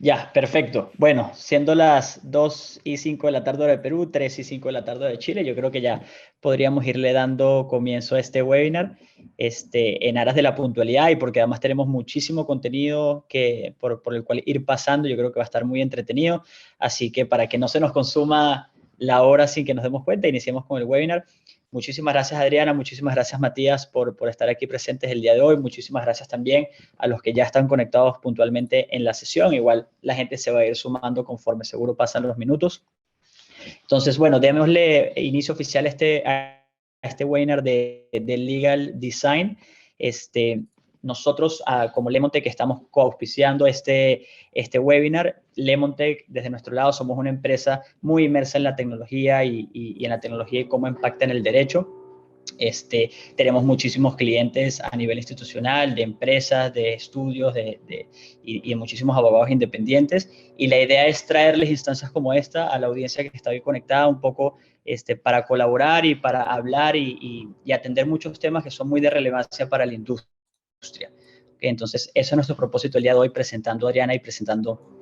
Ya, perfecto. Bueno, siendo las 2:05 de la tarde hora de Perú, 3:05 de la tarde de Chile, yo creo que ya podríamos irle dando comienzo a este webinar en aras de la puntualidad y porque además tenemos muchísimo contenido por el cual ir pasando, yo creo que va a estar muy entretenido. Así que para que no se nos consuma la hora sin que nos demos cuenta, iniciemos con el webinar. Muchísimas gracias, Adriana. Muchísimas gracias, Matías, por estar aquí presentes el día de hoy. Muchísimas gracias también a los que ya están conectados puntualmente en la sesión. Igual la gente se va a ir sumando conforme seguro pasan los minutos. Entonces, bueno, démosle inicio oficial a este webinar de Legal Design. Nosotros, como Lemontech, estamos coauspiciando este webinar. Lemontech, desde nuestro lado, somos una empresa muy inmersa en la tecnología y en la tecnología y cómo impacta en el derecho. Tenemos muchísimos clientes a nivel institucional, de empresas, de estudios y de muchísimos abogados independientes. Y la idea es traerles instancias como esta a la audiencia que está hoy conectada un poco para colaborar y para hablar y atender muchos temas que son muy de relevancia para la industria. Entonces, eso es nuestro propósito el día de hoy, presentando a Adriana y presentando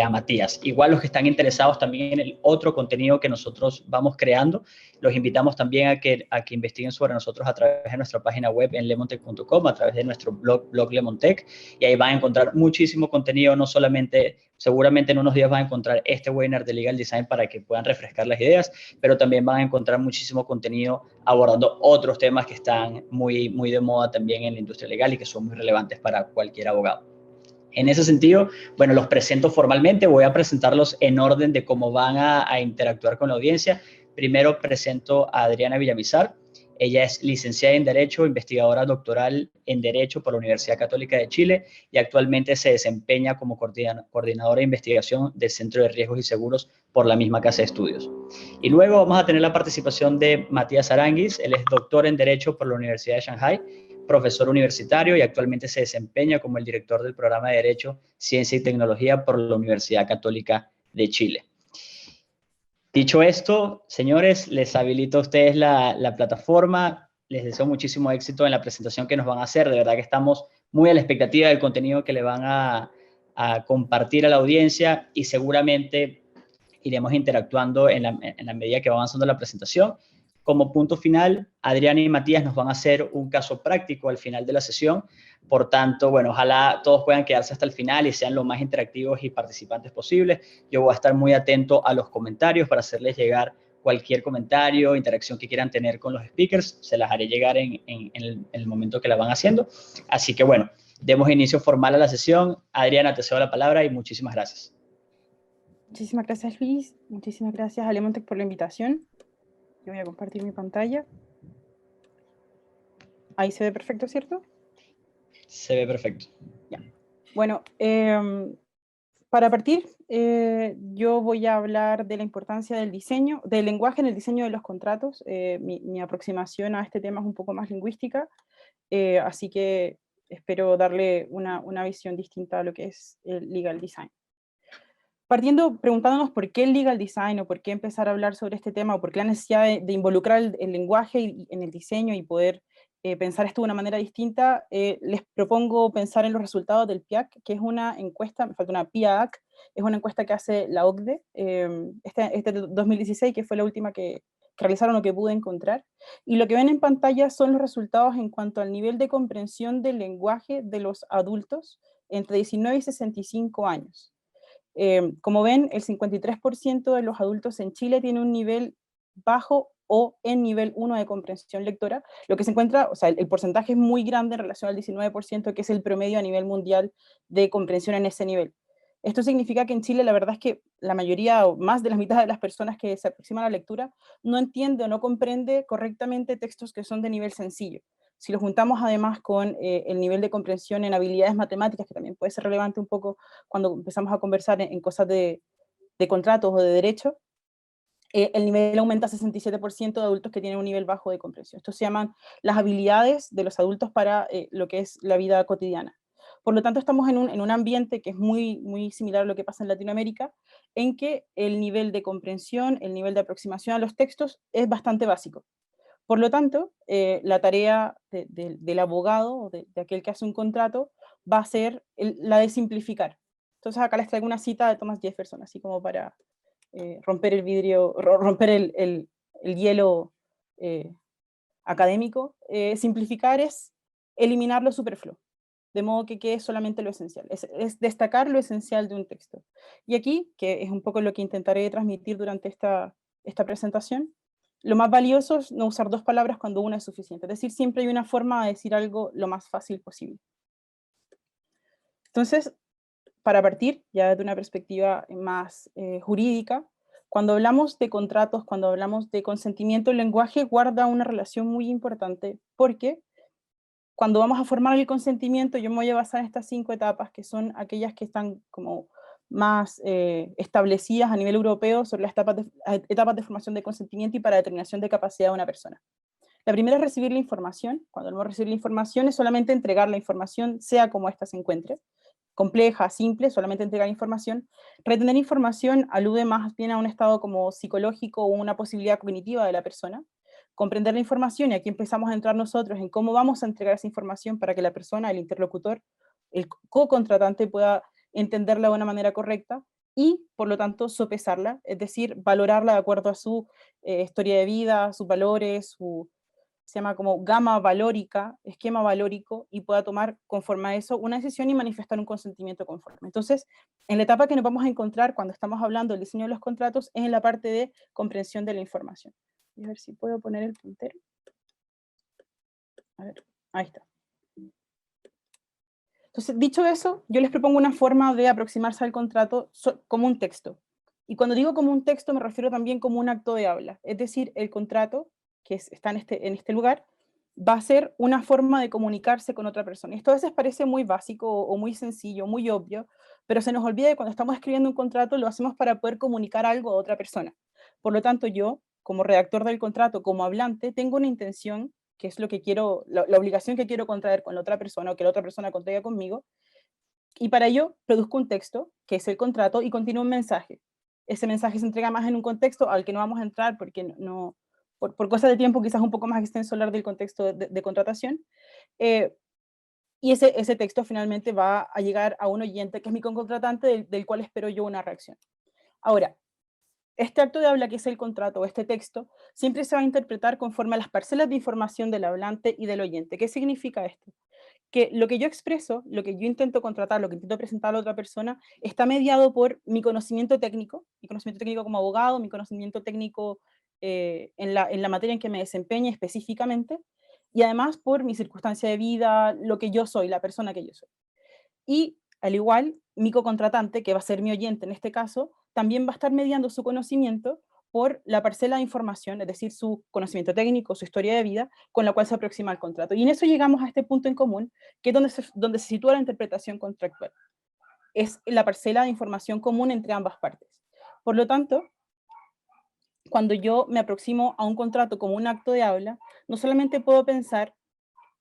a Matías. Igual los que están interesados también en el otro contenido que nosotros vamos creando, los invitamos también a que investiguen sobre nosotros a través de nuestra página web en lemontech.com, a través de nuestro blog Lemontech, y ahí van a encontrar muchísimo contenido, no solamente, seguramente en unos días van a encontrar este webinar de Legal Design para que puedan refrescar las ideas, pero también van a encontrar muchísimo contenido abordando otros temas que están muy, muy de moda también en la industria legal y que son muy relevantes para cualquier abogado. En ese sentido, bueno, los presento formalmente, voy a presentarlos en orden de cómo van a interactuar con la audiencia. Primero presento a Adriana Villamizar. Ella es licenciada en Derecho, investigadora doctoral en Derecho por la Universidad Católica de Chile y actualmente se desempeña como coordinadora de investigación del Centro de Riesgos y Seguros por la misma Casa de Estudios. Y luego vamos a tener la participación de Matías Aranguis. Él es doctor en Derecho por la Universidad de Shanghái, profesor universitario y actualmente se desempeña como el director del programa de Derecho, Ciencia y Tecnología por la Universidad Católica de Chile. Dicho esto, señores, les habilito a ustedes la plataforma. Les deseo muchísimo éxito en la presentación que nos van a hacer. De verdad que estamos muy a la expectativa del contenido que le van a compartir a la audiencia y seguramente iremos interactuando en la medida que va avanzando la presentación. Como punto final, Adriana y Matías nos van a hacer un caso práctico al final de la sesión. Por tanto, bueno, ojalá todos puedan quedarse hasta el final y sean lo más interactivos y participantes posibles. Yo voy a estar muy atento a los comentarios para hacerles llegar cualquier comentario, interacción que quieran tener con los speakers. Se las haré llegar en el momento que la van haciendo. Así que, bueno, demos inicio formal a la sesión. Adriana, te cedo la palabra y muchísimas gracias. Muchísimas gracias, Luis. Muchísimas gracias a Lemontech por la invitación. Yo voy a compartir mi pantalla. Ahí se ve perfecto, ¿cierto? Se ve perfecto. Ya. Bueno, para partir, yo voy a hablar de la importancia del diseño, del lenguaje en el diseño de los contratos. Mi aproximación a este tema es un poco más lingüística, así que espero darle una visión distinta a lo que es el legal design. Partiendo, preguntándonos por qué el legal design o por qué empezar a hablar sobre este tema o por qué la necesidad de involucrar el lenguaje en el diseño y poder pensar esto de una manera distinta, les propongo pensar en los resultados del PIAC, que es una encuesta, me falta una PIAC, es una encuesta que hace la OCDE, este 2016, que fue la última que realizaron o que pude encontrar, y lo que ven en pantalla son los resultados en cuanto al nivel de comprensión del lenguaje de los adultos entre 19 y 65 años. Como ven, el 53% de los adultos en Chile tiene un nivel bajo o en nivel 1 de comprensión lectora, lo que se encuentra, o sea, el porcentaje es muy grande en relación al 19%, que es el promedio a nivel mundial de comprensión en ese nivel. Esto significa que en Chile la verdad es que la mayoría o más de la mitad de las personas que se aproximan a la lectura no entiende o no comprende correctamente textos que son de nivel sencillo. Si lo juntamos además con el nivel de comprensión en habilidades matemáticas, que también puede ser relevante un poco cuando empezamos a conversar en cosas de contratos o de derecho, el nivel aumenta a 67% de adultos que tienen un nivel bajo de comprensión. Esto se llaman las habilidades de los adultos para lo que es la vida cotidiana. Por lo tanto, estamos en un ambiente que es muy, muy similar a lo que pasa en Latinoamérica, en que el nivel de comprensión, el nivel de aproximación a los textos es bastante básico. Por lo tanto, la tarea del abogado o de aquel que hace un contrato va a ser la de simplificar. Entonces acá les traigo una cita de Thomas Jefferson, así como para romper el vidrio, romper el hielo académico. Simplificar es eliminar lo superfluo, de modo que quede solamente lo esencial, es destacar lo esencial de un texto. Y aquí, que es un poco lo que intentaré transmitir durante esta presentación, lo más valioso es no usar dos palabras cuando una es suficiente, es decir, siempre hay una forma de decir algo lo más fácil posible. Entonces, para partir ya desde una perspectiva más jurídica, cuando hablamos de contratos, cuando hablamos de consentimiento, el lenguaje guarda una relación muy importante, porque cuando vamos a formar el consentimiento, yo me voy a basar en estas 5 etapas, que son aquellas que están como más establecidas a nivel europeo sobre las etapas de formación de consentimiento y para determinación de capacidad de una persona. La primera es recibir la información. Cuando hablamos de recibir la información es solamente entregar la información, sea como ésta se encuentre, compleja, simple, solamente entregar información. Retener información alude más bien a un estado como psicológico o una posibilidad cognitiva de la persona. Comprender la información, y aquí empezamos a entrar nosotros en cómo vamos a entregar esa información para que la persona, el interlocutor, el co-contratante pueda entenderla de una manera correcta y, por lo tanto, sopesarla, es decir, valorarla de acuerdo a su historia de vida, sus valores, se llama como gama valórica, esquema valórico, y pueda tomar conforme a eso una decisión y manifestar un consentimiento conforme. Entonces, en la etapa que nos vamos a encontrar cuando estamos hablando del diseño de los contratos es en la parte de comprensión de la información. A ver si puedo poner el puntero. A ver, ahí está. Entonces, dicho eso, yo les propongo una forma de aproximarse al contrato como un texto. Y cuando digo como un texto me refiero también como un acto de habla. Es decir, el contrato que está en este lugar, va a ser una forma de comunicarse con otra persona. Esto a veces parece muy básico o muy sencillo, muy obvio, pero se nos olvida que cuando estamos escribiendo un contrato lo hacemos para poder comunicar algo a otra persona. Por lo tanto, yo, como redactor del contrato, como hablante, tengo una intención, que es lo que quiero, la obligación que quiero contraer con la otra persona o que la otra persona contraiga conmigo, y para ello produzco un texto, que es el contrato, y continúo un mensaje. Ese mensaje se entrega más en un contexto al que no vamos a entrar porque no, por cosas de tiempo quizás un poco más extenso hablar del contexto de contratación, y ese texto finalmente va a llegar a un oyente que es mi contratante del cual espero yo una reacción. Ahora, este acto de habla que es el contrato o este texto siempre se va a interpretar conforme a las parcelas de información del hablante y del oyente. ¿Qué significa esto? Que lo que yo expreso, lo que yo intento contratar, lo que intento presentar a la otra persona, está mediado por mi conocimiento técnico como abogado, mi conocimiento técnico en la materia en que me desempeñe específicamente, y además por mi circunstancia de vida, lo que yo soy, la persona que yo soy. Y al igual, mi cocontratante, que va a ser mi oyente en este caso, también va a estar mediando su conocimiento por la parcela de información, es decir, su conocimiento técnico, su historia de vida, con la cual se aproxima al contrato. Y en eso llegamos a este punto en común, que es donde se sitúa la interpretación contractual. Es la parcela de información común entre ambas partes. Por lo tanto, cuando yo me aproximo a un contrato como un acto de habla, no solamente puedo pensar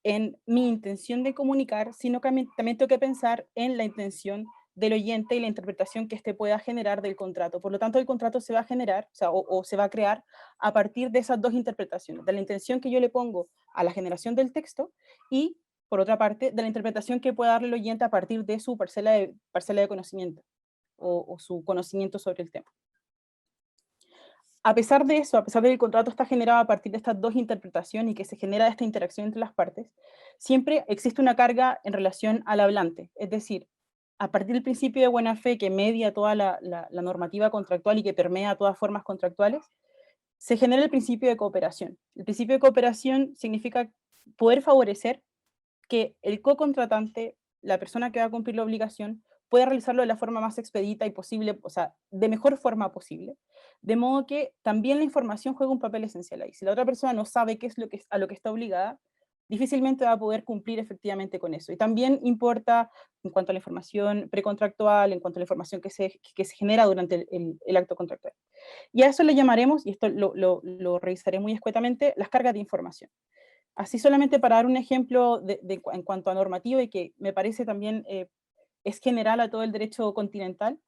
en mi intención de comunicar, sino que también tengo que pensar en la intención del oyente y la interpretación que éste pueda generar del contrato. Por lo tanto, el contrato se va a generar, o se va a crear a partir de esas dos interpretaciones, de la intención que yo le pongo a la generación del texto y, por otra parte, de la interpretación que pueda darle el oyente a partir de su parcela de conocimiento o su conocimiento sobre el tema. A pesar de eso, a pesar de que el contrato está generado a partir de estas dos interpretaciones y que se genera esta interacción entre las partes, siempre existe una carga en relación al hablante. Es decir, a partir del principio de buena fe que media toda la normativa contractual y que permea todas formas contractuales, se genera el principio de cooperación. El principio de cooperación significa poder favorecer que el co-contratante, la persona que va a cumplir la obligación, pueda realizarlo de la forma más expedita y posible, o sea, de mejor forma posible, de modo que también la información juega un papel esencial ahí. Si la otra persona no sabe qué es a lo que está obligada, difícilmente va a poder cumplir efectivamente con eso. Y también importa en cuanto a la información precontractual, en cuanto a la información que se genera durante el acto contractual. Y a eso le llamaremos, y esto lo revisaré muy escuetamente, las cargas de información. Así solamente para dar un ejemplo en cuanto a normativa y que me parece también es general a todo el derecho continental,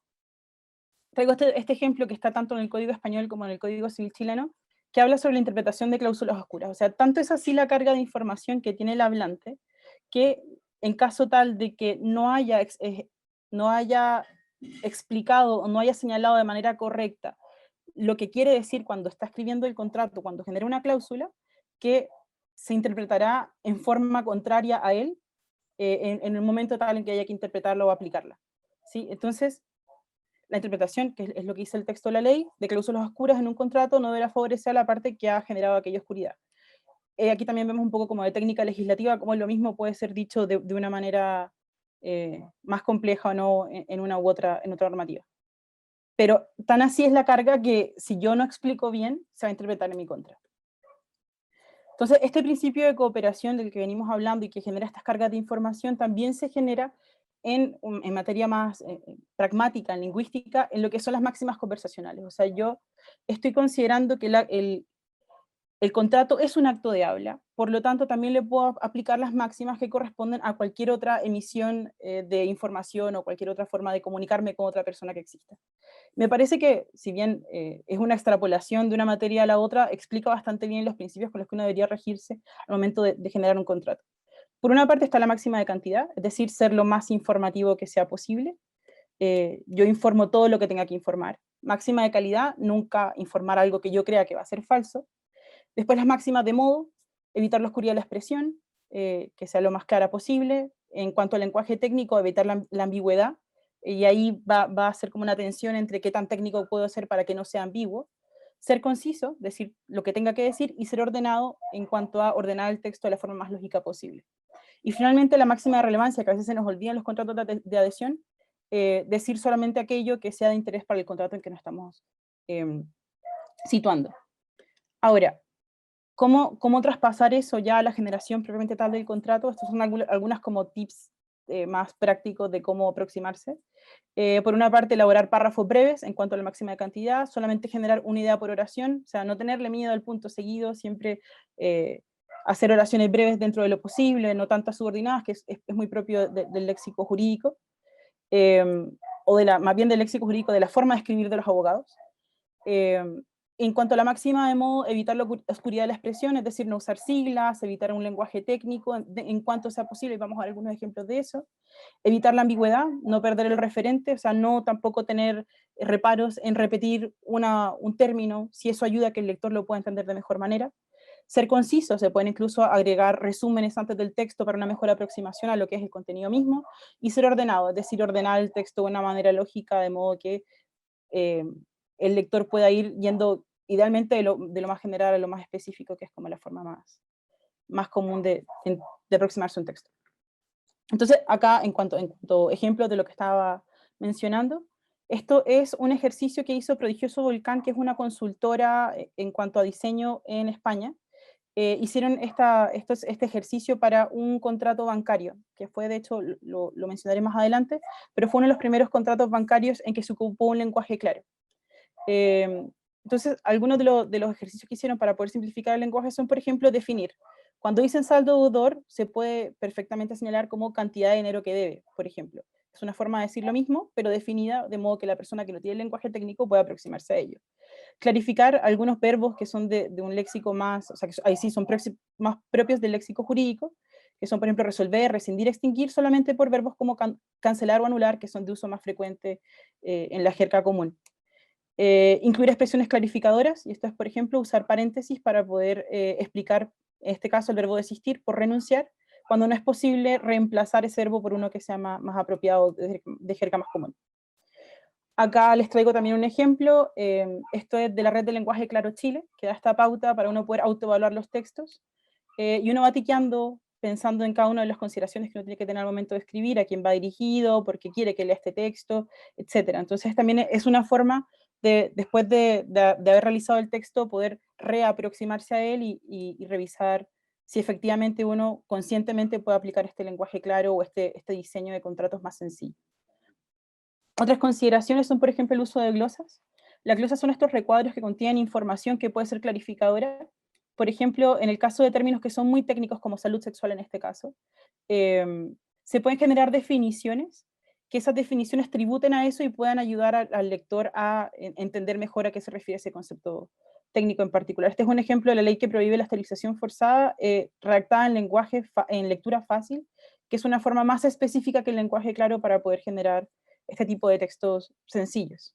traigo este ejemplo que está tanto en el Código Español como en el Código Civil chileno, que habla sobre la interpretación de cláusulas oscuras. O sea, tanto es así la carga de información que tiene el hablante, que en caso tal de que no haya explicado o no haya señalado de manera correcta lo que quiere decir cuando está escribiendo el contrato, cuando genera una cláusula, que se interpretará en forma contraria a él en el momento tal en que haya que interpretarla o aplicarla. ¿Sí? Entonces, la interpretación, que es lo que dice el texto de la ley, de cláusulas oscuras en un contrato no deberá favorecer a la parte que ha generado aquella oscuridad. Aquí también vemos un poco como de técnica legislativa, como lo mismo puede ser dicho de una manera más compleja o no en una u otra, en otra normativa. Pero tan así es la carga que si yo no explico bien, se va a interpretar en mi contra. Entonces, este principio de cooperación del que venimos hablando y que genera estas cargas de información también se genera en materia más pragmática, en lingüística, en lo que son las máximas conversacionales. O sea, yo estoy considerando que el contrato es un acto de habla, por lo tanto también le puedo aplicar las máximas que corresponden a cualquier otra emisión de información o cualquier otra forma de comunicarme con otra persona que exista. Me parece que, si bien es una extrapolación de una materia a la otra, explica bastante bien los principios con los que uno debería regirse al momento de generar un contrato. Por una parte está la máxima de cantidad, es decir, ser lo más informativo que sea posible. Yo informo todo lo que tenga que informar. Máxima de calidad, nunca informar algo que yo crea que va a ser falso. Después las máximas de modo, evitar la oscuridad de la expresión, que sea lo más clara posible. En cuanto al lenguaje técnico, evitar la ambigüedad, y ahí va a ser como una tensión entre qué tan técnico puedo ser para que no sea ambiguo. Ser conciso, decir lo que tenga que decir, y ser ordenado en cuanto a ordenar el texto de la forma más lógica posible. Y finalmente la máxima de relevancia, que a veces se nos olvida en los contratos de adhesión, decir solamente aquello que sea de interés para el contrato en que nos estamos situando. Ahora, ¿cómo traspasar eso ya a la generación propiamente tal del contrato? Estos son algunas como tips más prácticos de cómo aproximarse. Por una parte, elaborar párrafos breves en cuanto a la máxima de cantidad, solamente generar una idea por oración, o sea, no tenerle miedo al punto seguido, siempre hacer oraciones breves dentro de lo posible, no tantas subordinadas, que es muy propio del léxico jurídico, o más bien del léxico jurídico, de la forma de escribir de los abogados. En cuanto a la máxima de modo, evitar la oscuridad de la expresión, es decir, no usar siglas, evitar un lenguaje técnico en cuanto sea posible, y vamos a ver algunos ejemplos de eso. Evitar la ambigüedad, no perder el referente, o sea, no tampoco tener reparos en repetir un término, si eso ayuda a que el lector lo pueda entender de mejor manera. Ser conciso, se pueden incluso agregar resúmenes antes del texto para una mejor aproximación a lo que es el contenido mismo. Y ser ordenado, es decir, ordenar el texto de una manera lógica, de modo que el lector pueda ir yendo idealmente de lo más general a lo más específico, que es como la forma más común de aproximarse a un texto. Entonces, acá, en cuanto a ejemplos de lo que estaba mencionando, esto es un ejercicio que hizo Prodigioso Volcán, que es una consultora en cuanto a diseño en España. Hicieron este ejercicio para un contrato bancario, que fue, de hecho, lo mencionaré más adelante, pero fue uno de los primeros contratos bancarios en que se ocupó un lenguaje claro. Entonces, algunos de los ejercicios que hicieron para poder simplificar el lenguaje son, por ejemplo, definir. Cuando dicen saldo deudor, se puede perfectamente señalar como cantidad de dinero que debe, por ejemplo. Es una forma de decir lo mismo, pero definida de modo que la persona que no tiene el lenguaje técnico pueda aproximarse a ello. Clarificar algunos verbos que son de un léxico más, o sea, que ahí sí son más propios del léxico jurídico, que son, por ejemplo, resolver, rescindir, extinguir, solamente por verbos como cancelar o anular, que son de uso más frecuente en la jerga común. Incluir expresiones clarificadoras, y esto es, por ejemplo, usar paréntesis para poder explicar, en este caso, el verbo desistir por renunciar, cuando no es posible reemplazar ese verbo por uno que sea más apropiado de jerga más común. Acá les traigo también un ejemplo, esto es de la red de lenguaje Claro Chile, que da esta pauta para uno poder autoevaluar los textos, y uno va tiqueando, pensando en cada una de las consideraciones que uno tiene que tener al momento de escribir, a quién va dirigido, por qué quiere que lea este texto, etc. Entonces también es una forma después de haber realizado el texto, poder reaproximarse a él y revisar si efectivamente uno conscientemente puede aplicar este lenguaje claro o este diseño de contratos más sencillo. Otras consideraciones son, por ejemplo, el uso de glosas. Las glosas son estos recuadros que contienen información que puede ser clarificadora. Por ejemplo, en el caso de términos que son muy técnicos, como salud sexual en este caso, se pueden generar definiciones, que esas definiciones tributen a eso y puedan ayudar al lector a entender mejor a qué se refiere ese concepto técnico en particular. Este es un ejemplo de la ley que prohíbe la esterilización forzada, redactada en lectura fácil, que es una forma más específica que el lenguaje claro para poder generar este tipo de textos sencillos.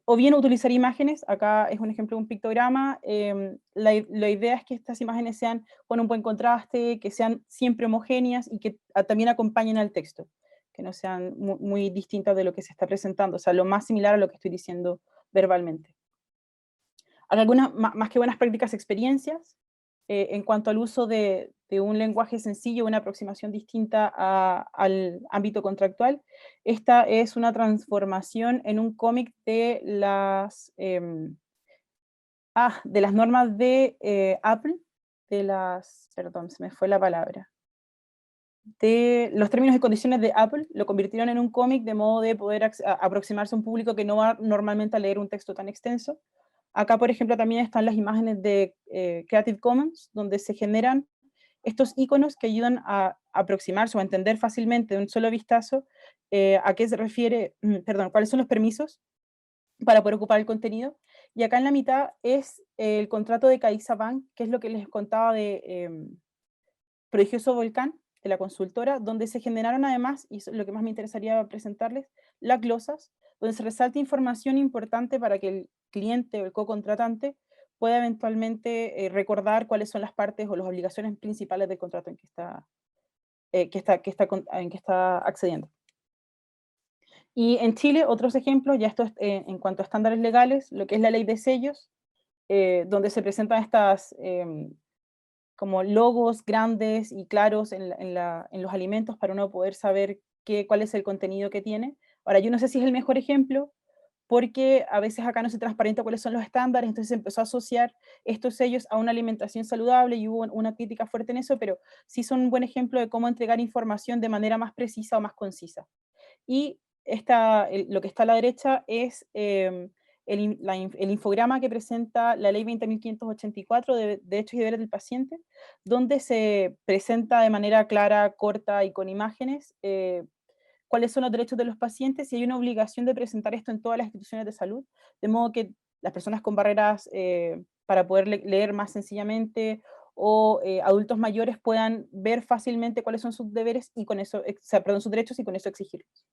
O bien utilizar imágenes, acá es un ejemplo de un pictograma, la idea es que estas imágenes sean con un buen contraste, que sean siempre homogéneas y que también acompañen al texto, que no sean muy distintas de lo que se está presentando, o sea, lo más similar a lo que estoy diciendo verbalmente. Hay algunas, más que buenas prácticas, experiencias, en cuanto al uso de un lenguaje sencillo, una aproximación distinta al ámbito contractual. Esta es una transformación en un cómic de de las normas de Apple, perdón, se me fue la palabra, de los términos y condiciones de Apple, lo convirtieron en un cómic de modo de poder aproximarse a un público que no va normalmente a leer un texto tan extenso. Acá, por ejemplo, también están las imágenes de Creative Commons, donde se generan estos iconos que ayudan a aproximarse o a entender fácilmente de un solo vistazo a qué se refiere, perdón, cuáles son los permisos para poder ocupar el contenido. Y acá en la mitad es el contrato de CaixaBank, que es lo que les contaba de Prodigioso Volcán, de la consultora, donde se generaron además, y lo que más me interesaría presentarles, las glosas, donde se resalta información importante para que el cliente o el co-contratante pueda eventualmente recordar cuáles son las partes o las obligaciones principales del contrato en que está accediendo. Y en Chile, otros ejemplos, ya esto es, en cuanto a estándares legales, lo que es la ley de sellos, donde se presentan estas como logos grandes y claros en los alimentos para uno poder saber cuál es el contenido que tiene. Ahora, yo no sé si es el mejor ejemplo, porque a veces acá no se transparenta cuáles son los estándares, entonces se empezó a asociar estos sellos a una alimentación saludable y hubo una crítica fuerte en eso, pero sí son un buen ejemplo de cómo entregar información de manera más precisa o más concisa. Y lo que está a la derecha es el infograma que presenta la ley 20.584 de derechos y deberes del paciente, donde se presenta de manera clara, corta y con imágenes cuáles son los derechos de los pacientes y hay una obligación de presentar esto en todas las instituciones de salud, de modo que las personas con barreras para poder leer más sencillamente o adultos mayores puedan ver fácilmente cuáles son sus deberes y con eso, perdón, sus derechos y con eso exigirlos.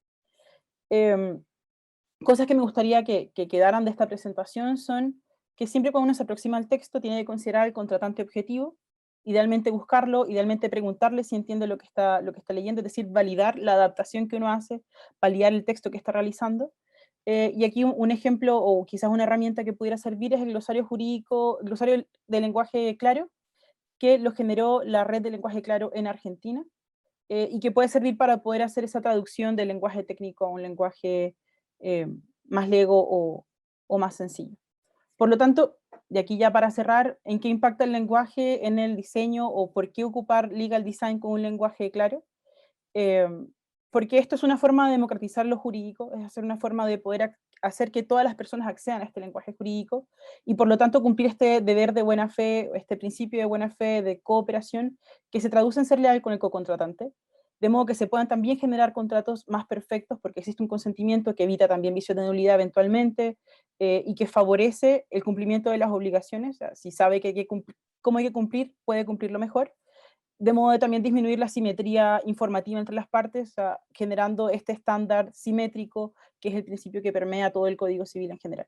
Cosas que me gustaría que quedaran de esta presentación son que siempre cuando uno se aproxima al texto tiene que considerar el contratante objetivo, idealmente buscarlo, idealmente preguntarle si entiende lo que está leyendo, es decir, validar la adaptación que uno hace, validar el texto que está realizando. Y aquí un ejemplo o quizás una herramienta que pudiera servir es el glosario jurídico, el glosario de lenguaje claro, que lo generó la red de lenguaje claro en Argentina, y que puede servir para poder hacer esa traducción del lenguaje técnico a un lenguaje más lego o más sencillo. Por lo tanto, de aquí ya para cerrar, ¿en qué impacta el lenguaje en el diseño o por qué ocupar legal design con un lenguaje claro? Porque esto es una forma de democratizar lo jurídico, es hacer una forma de poder hacer que todas las personas accedan a este lenguaje jurídico y por lo tanto cumplir este deber de buena fe, este principio de buena fe, de cooperación, que se traduce en ser leal con el cocontratante, de modo que se puedan también generar contratos más perfectos porque existe un consentimiento que evita también vicios de nulidad eventualmente y que favorece el cumplimiento de las obligaciones, o sea, si sabe que cómo hay que cumplir, puede cumplirlo mejor, de modo de también disminuir la simetría informativa entre las partes, o sea, generando este estándar simétrico, que es el principio que permea todo el Código Civil en general.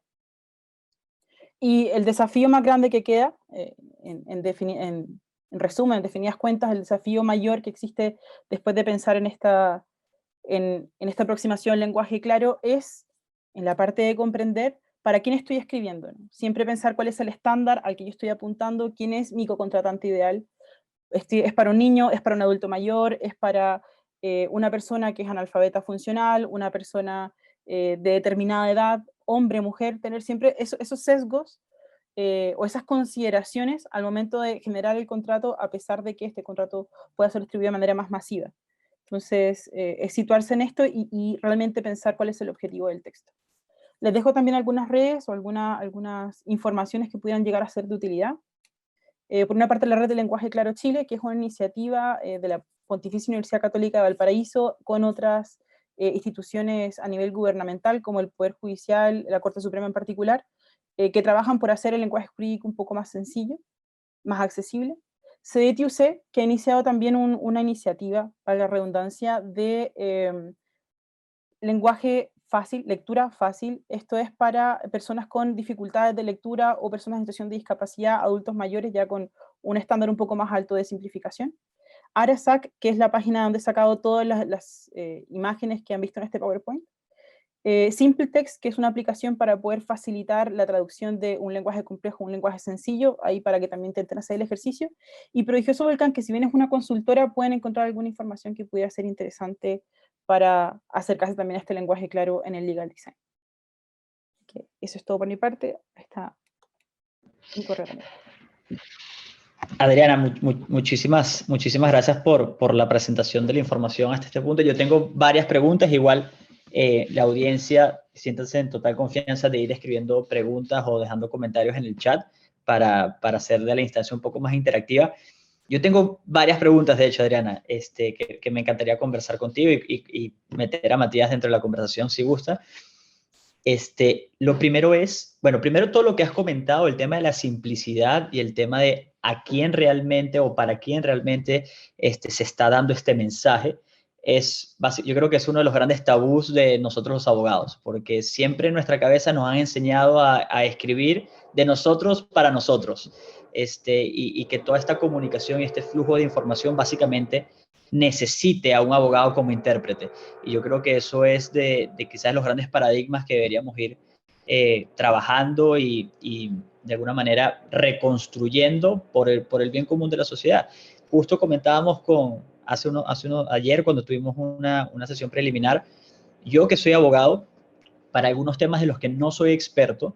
Y el desafío más grande que queda, en resumen, en definidas cuentas, el desafío mayor que existe después de pensar en esta aproximación al lenguaje claro es, en la parte de comprender, para quién estoy escribiendo, ¿no? Siempre pensar cuál es el estándar al que yo estoy apuntando, quién es mi cocontratante ideal, es para un niño, es para un adulto mayor, es para una persona que es analfabeta funcional, una persona de determinada edad, hombre, mujer, tener siempre esos sesgos o esas consideraciones al momento de generar el contrato, a pesar de que este contrato pueda ser distribuido de manera más masiva. Entonces, es situarse en esto y realmente pensar cuál es el objetivo del texto. Les dejo también algunas redes o algunas informaciones que pudieran llegar a ser de utilidad. Por una parte, la Red de Lenguaje Claro Chile, que es una iniciativa de la Pontificia Universidad Católica de Valparaíso con otras instituciones a nivel gubernamental, como el Poder Judicial, la Corte Suprema en particular, que trabajan por hacer el lenguaje jurídico un poco más sencillo, más accesible. CDTUC, que ha iniciado también una iniciativa, para la redundancia, de lenguaje fácil, lectura fácil. Esto es para personas con dificultades de lectura o personas en situación de discapacidad, adultos mayores ya con un estándar un poco más alto de simplificación. Arasac, que es la página donde he sacado todas las imágenes que han visto en este PowerPoint. SimpleText, que es una aplicación para poder facilitar la traducción de un lenguaje complejo a un lenguaje sencillo, ahí para que también intenten hacer el ejercicio. Y Prodigioso Volcán, que si bien es una consultora, pueden encontrar alguna información que pudiera ser interesante para acercarse también a este lenguaje claro en el legal design. Eso es todo por mi parte. Ahí está mi correo también. Adriana, muchísimas gracias por la presentación de la información hasta este punto. Yo tengo varias preguntas, igual la audiencia, siéntanse en total confianza de ir escribiendo preguntas o dejando comentarios en el chat para hacer de la instancia un poco más interactiva. Yo tengo varias preguntas, de hecho, Adriana, que me encantaría conversar contigo y meter a Matías dentro de la conversación si gusta. Lo primero es, bueno, primero todo lo que has comentado, el tema de la simplicidad y el tema de a quién realmente o para quién realmente se está dando este mensaje, yo creo que es uno de los grandes tabús de nosotros los abogados, porque siempre en nuestra cabeza nos han enseñado a escribir de nosotros para nosotros, y que toda esta comunicación y este flujo de información básicamente necesite a un abogado como intérprete. Y yo creo que eso es de quizás los grandes paradigmas que deberíamos ir trabajando y de alguna manera reconstruyendo por el bien común de la sociedad. Justo comentábamos ayer cuando tuvimos una sesión preliminar, yo que soy abogado, para algunos temas de los que no soy experto,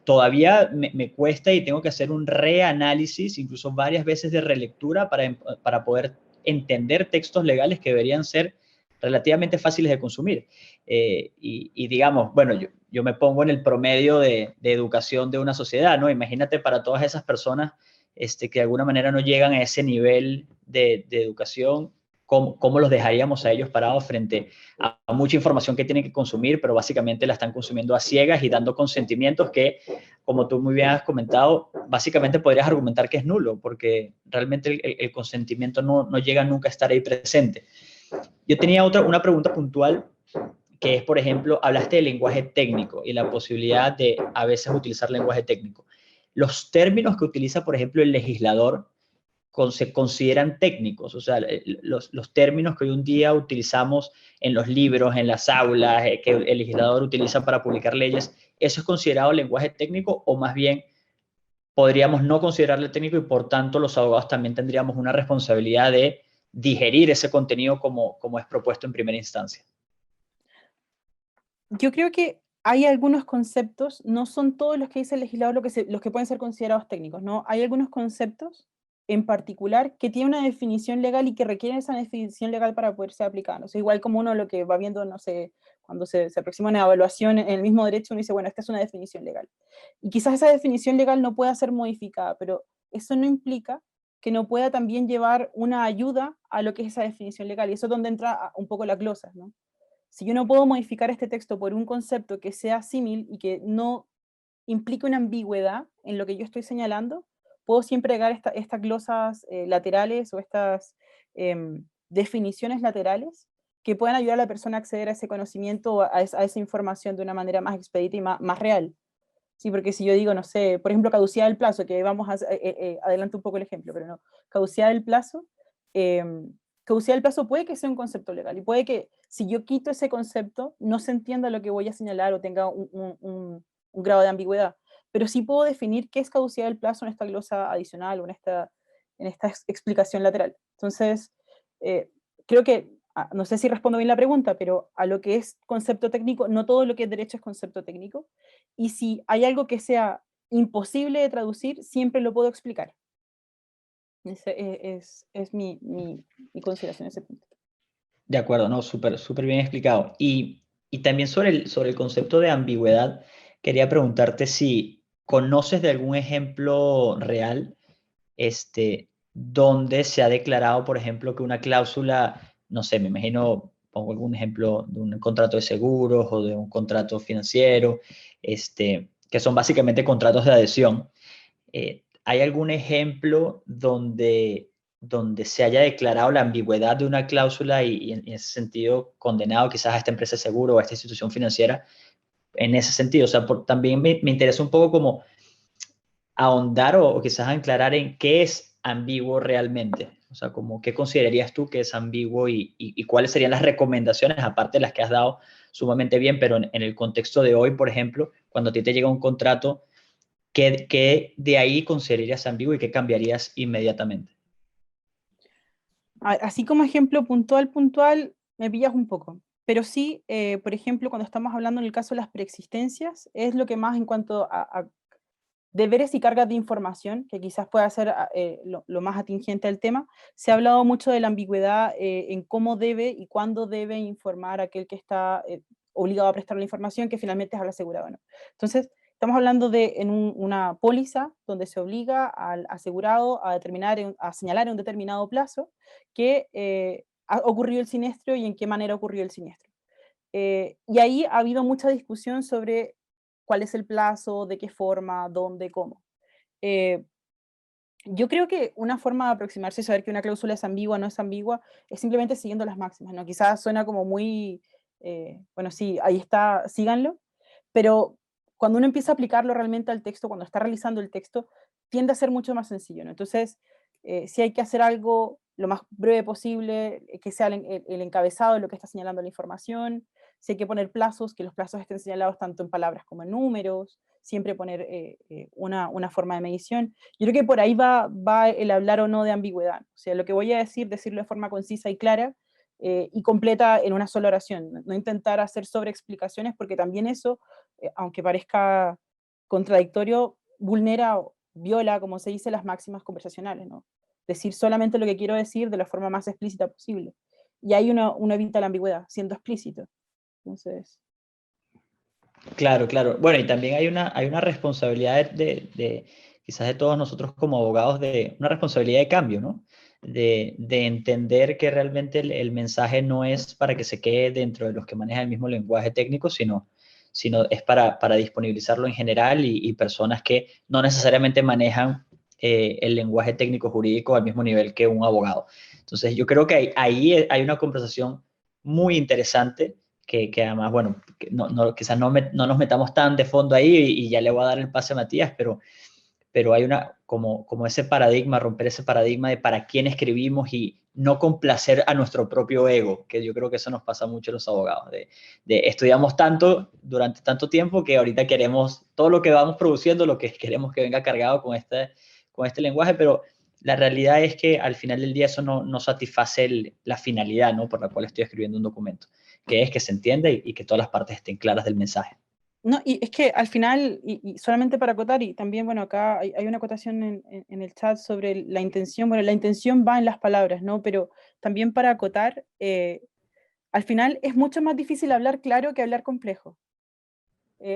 todavía me cuesta y tengo que hacer un reanálisis, incluso varias veces de relectura para poder entender textos legales que deberían ser relativamente fáciles de consumir. Y digamos, bueno, yo me pongo en el promedio de educación de una sociedad, ¿no? Imagínate para todas esas personas que de alguna manera no llegan a ese nivel de educación, ¿cómo los dejaríamos a ellos parados frente a mucha información que tienen que consumir, pero básicamente la están consumiendo a ciegas y dando consentimientos que, como tú muy bien has comentado, básicamente podrías argumentar que es nulo, porque realmente el consentimiento no llega nunca a estar ahí presente. Yo tenía una pregunta puntual, que es, por ejemplo, hablaste del lenguaje técnico y la posibilidad de a veces utilizar lenguaje técnico. Los términos que utiliza, por ejemplo, el legislador se consideran técnicos, o sea, los términos que hoy un día utilizamos en los libros, en las aulas, que el legislador utiliza para publicar leyes, ¿eso es considerado lenguaje técnico o más bien podríamos no considerarlo técnico y por tanto los abogados también tendríamos una responsabilidad de digerir ese contenido como es propuesto en primera instancia? Yo creo que hay algunos conceptos, no son todos los que dice el legislador los que pueden ser considerados técnicos, ¿no? Hay algunos conceptos en particular que tienen una definición legal y que requieren esa definición legal para poder ser aplicados. O sea, igual como uno lo que va viendo, no sé, cuando se aproxima una evaluación en el mismo derecho, uno dice, bueno, esta es una definición legal. Y quizás esa definición legal no pueda ser modificada, pero eso no implica que no pueda también llevar una ayuda a lo que es esa definición legal. Y eso es donde entra un poco la glosa, ¿no? Si yo no puedo modificar este texto por un concepto que sea símil y que no implique una ambigüedad en lo que yo estoy señalando, puedo siempre agregar estas glosas laterales o estas definiciones laterales que puedan ayudar a la persona a acceder a ese conocimiento o a esa información de una manera más expedita y más real. Sí, porque si yo digo, no sé, por ejemplo, caducidad del plazo, que vamos a adelanto un poco el ejemplo, pero no, caducidad del plazo, caducidad del plazo puede que sea un concepto legal y puede que si yo quito ese concepto no se entienda lo que voy a señalar o tenga un grado de ambigüedad, pero sí puedo definir qué es caducidad del plazo en esta glosa adicional o en esta explicación lateral. Entonces, creo que, no sé si respondo bien la pregunta, pero a lo que es concepto técnico, no todo lo que es derecho es concepto técnico, y si hay algo que sea imposible de traducir, siempre lo puedo explicar. Es mi consideración en ese punto. De acuerdo, no, súper bien explicado. Y también sobre el concepto de ambigüedad, quería preguntarte si conoces de algún ejemplo real donde se ha declarado, por ejemplo, que una cláusula, no sé, me imagino, pongo algún ejemplo de un contrato de seguros o de un contrato financiero, que son básicamente contratos de adhesión. ¿Hay algún ejemplo donde donde se haya declarado la ambigüedad de una cláusula y en ese sentido condenado quizás a esta empresa de seguro o a esta institución financiera en ese sentido. O sea, también me interesa un poco como ahondar o quizás aclarar en qué es ambiguo realmente. O sea, como qué considerarías tú que es ambiguo y cuáles serían las recomendaciones, aparte de las que has dado sumamente bien, pero en el contexto de hoy, por ejemplo, cuando a ti te llega un contrato, ¿qué de ahí considerarías ambiguo y qué cambiarías inmediatamente? Así como ejemplo puntual, me pillas un poco. Pero sí, por ejemplo, cuando estamos hablando en el caso de las preexistencias, es lo que más en cuanto a deberes y cargas de información, que quizás pueda ser lo más atingente al tema, se ha hablado mucho de la ambigüedad en cómo debe y cuándo debe informar aquel que está obligado a prestar la información, que finalmente es al asegurado, ¿no? Entonces, estamos hablando de una póliza donde se obliga al asegurado a a señalar en un determinado plazo que ha ocurrido el siniestro y en qué manera ocurrió el siniestro. Y ahí ha habido mucha discusión sobre cuál es el plazo, de qué forma, dónde, cómo. Eh, yo creo que una forma de aproximarse y saber que una cláusula es ambigua o no es ambigua es simplemente siguiendo las máximas, ¿no? Quizás suena como muy, bueno, sí, ahí está, síganlo, pero cuando uno empieza a aplicarlo realmente al texto, cuando está realizando el texto, tiende a ser mucho más sencillo, ¿no? Entonces, si hay que hacer algo lo más breve posible, que sea el encabezado de lo que está señalando la información, si hay que poner plazos, que los plazos estén señalados tanto en palabras como en números, siempre poner una forma de medición. Yo creo que por ahí va el hablar o no de ambigüedad. O sea, lo que voy a decir, decirlo de forma concisa y clara y completa en una sola oración. No intentar hacer sobreexplicaciones porque también eso, aunque parezca contradictorio, vulnera o viola, como se dice, las máximas conversacionales, ¿no? Decir solamente lo que quiero decir de la forma más explícita posible. Y ahí uno evita la ambigüedad, siendo explícito. Entonces... Claro, claro. Bueno, y también hay una responsabilidad quizás de todos nosotros como abogados, de una responsabilidad de cambio, ¿no? De entender que realmente el mensaje no es para que se quede dentro de los que manejan el mismo lenguaje técnico, sino es para disponibilizarlo en general y personas que no necesariamente manejan el lenguaje técnico jurídico al mismo nivel que un abogado. Entonces, yo creo que ahí hay una conversación muy interesante que además, bueno, quizás no nos metamos tan de fondo ahí y ya le voy a dar el pase a Matías, pero hay como ese paradigma, romper ese paradigma de para quién escribimos y no complacer a nuestro propio ego, que yo creo que eso nos pasa mucho a los abogados, de estudiamos tanto durante tanto tiempo que ahorita queremos todo lo que vamos produciendo, lo que queremos que venga cargado con este lenguaje, pero la realidad es que al final del día eso no satisface la finalidad, ¿no? Por la cual estoy escribiendo un documento, que es que se entienda y que todas las partes estén claras del mensaje. No, y es que al final, y solamente para acotar, y también, bueno, acá hay una acotación en el chat sobre la intención, bueno, la intención va en las palabras, ¿no? Pero también para acotar, al final es mucho más difícil hablar claro que hablar complejo.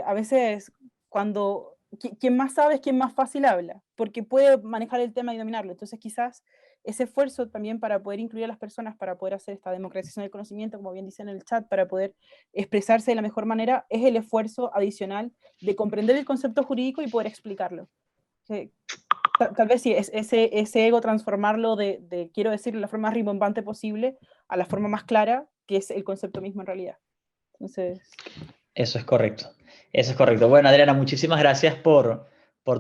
A veces, cuando quien más sabe es quien más fácil habla, porque puede manejar el tema y dominarlo. Entonces, quizás ese esfuerzo también para poder incluir a las personas, para poder hacer esta democratización del conocimiento, como bien dice en el chat, para poder expresarse de la mejor manera, es el esfuerzo adicional de comprender el concepto jurídico y poder explicarlo. Tal vez sí, ese ego transformarlo de quiero decirlo de la forma más rimbombante posible a la forma más clara, que es el concepto mismo en realidad. Entonces... Eso es correcto. Eso es correcto. Bueno, Adriana, muchísimas gracias por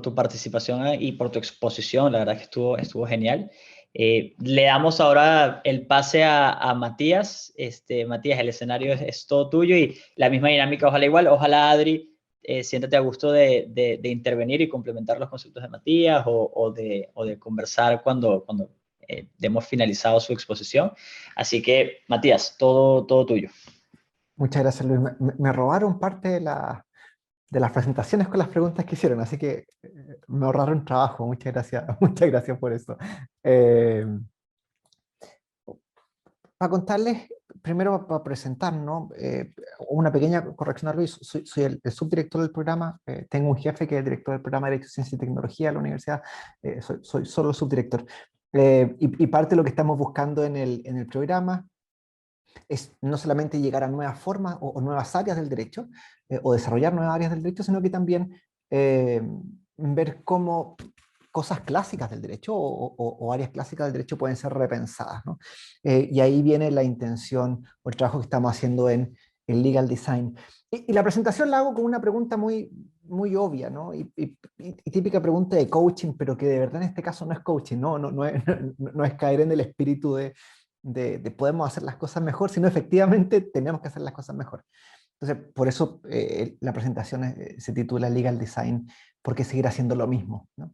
tu participación y por tu exposición. La verdad que estuvo genial. Le damos ahora el pase a Matías. Matías, el escenario es todo tuyo y la misma dinámica, ojalá igual. Ojalá, Adri, siéntate a gusto de intervenir y complementar los conceptos de Matías o de conversar cuando demos finalizado su exposición. Así que, Matías, todo tuyo. Muchas gracias, Luis. Me robaron parte de las presentaciones con las preguntas que hicieron, así que me ahorraron trabajo. Muchas gracias, muchas gracias por eso. Eh, para contarles, primero para presentar, ¿no? Una pequeña corrección a Luis. Soy el subdirector del programa. Tengo un jefe que es el director del programa de Derecho, Ciencia y Tecnología de la universidad. Soy solo subdirector. Y parte de lo que estamos buscando en el programa es no solamente llegar a nuevas formas o nuevas áreas del derecho, o desarrollar nuevas áreas del derecho, sino que también ver cómo cosas clásicas del derecho o áreas clásicas del derecho pueden ser repensadas, ¿no? Y ahí viene la intención o el trabajo que estamos haciendo en el legal design. Y la presentación la hago con una pregunta muy, muy obvia, ¿no? Y típica pregunta de coaching, pero que de verdad en este caso no es coaching, no es caer en el espíritu de podemos hacer las cosas mejor, sino efectivamente tenemos que hacer las cosas mejor. Entonces, por eso la presentación se titula Legal Design, porque seguir haciendo lo mismo, ¿no?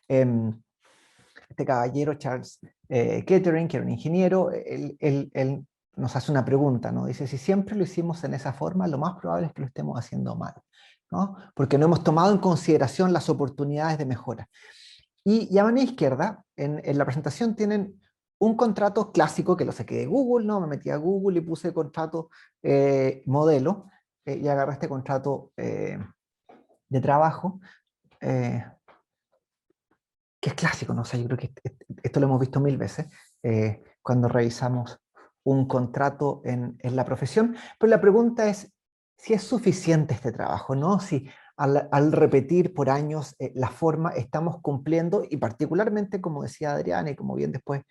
Este caballero, Charles Kettering, que era un ingeniero, él nos hace una pregunta, ¿no? Dice, si siempre lo hicimos en esa forma, lo más probable es que lo estemos haciendo mal, ¿no? Porque no hemos tomado en consideración las oportunidades de mejora. Y a mano izquierda, en la presentación tienen un contrato clásico que lo saqué de Google, ¿no? Me metí a Google y puse contrato modelo y agarré este contrato de trabajo que es clásico, ¿no? O sea, yo creo que esto lo hemos visto 1000 veces cuando revisamos un contrato en la profesión, pero la pregunta es si es suficiente este trabajo, ¿no? Si al repetir por años la forma estamos cumpliendo, y particularmente, como decía Adriana, y como bien después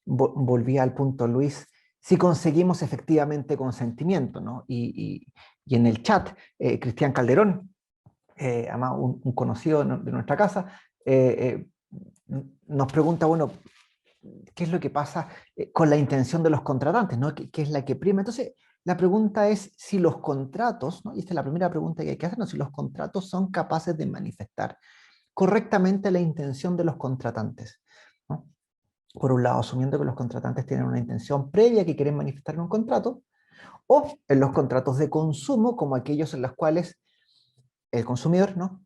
volvía al punto Luis, si conseguimos efectivamente consentimiento, ¿no? Y en el chat, Cristian Calderón, además un conocido de nuestra casa, nos pregunta, bueno, ¿qué es lo que pasa con la intención de los contratantes, ¿no? ¿Qué es la que prima? Entonces, la pregunta es si los contratos, ¿no? Y esta es la primera pregunta que hay que hacernos, si los contratos son capaces de manifestar correctamente la intención de los contratantes, ¿no? Por un lado, asumiendo que los contratantes tienen una intención previa que quieren manifestar en un contrato, o en los contratos de consumo, como aquellos en los cuales el consumidor, ¿no?,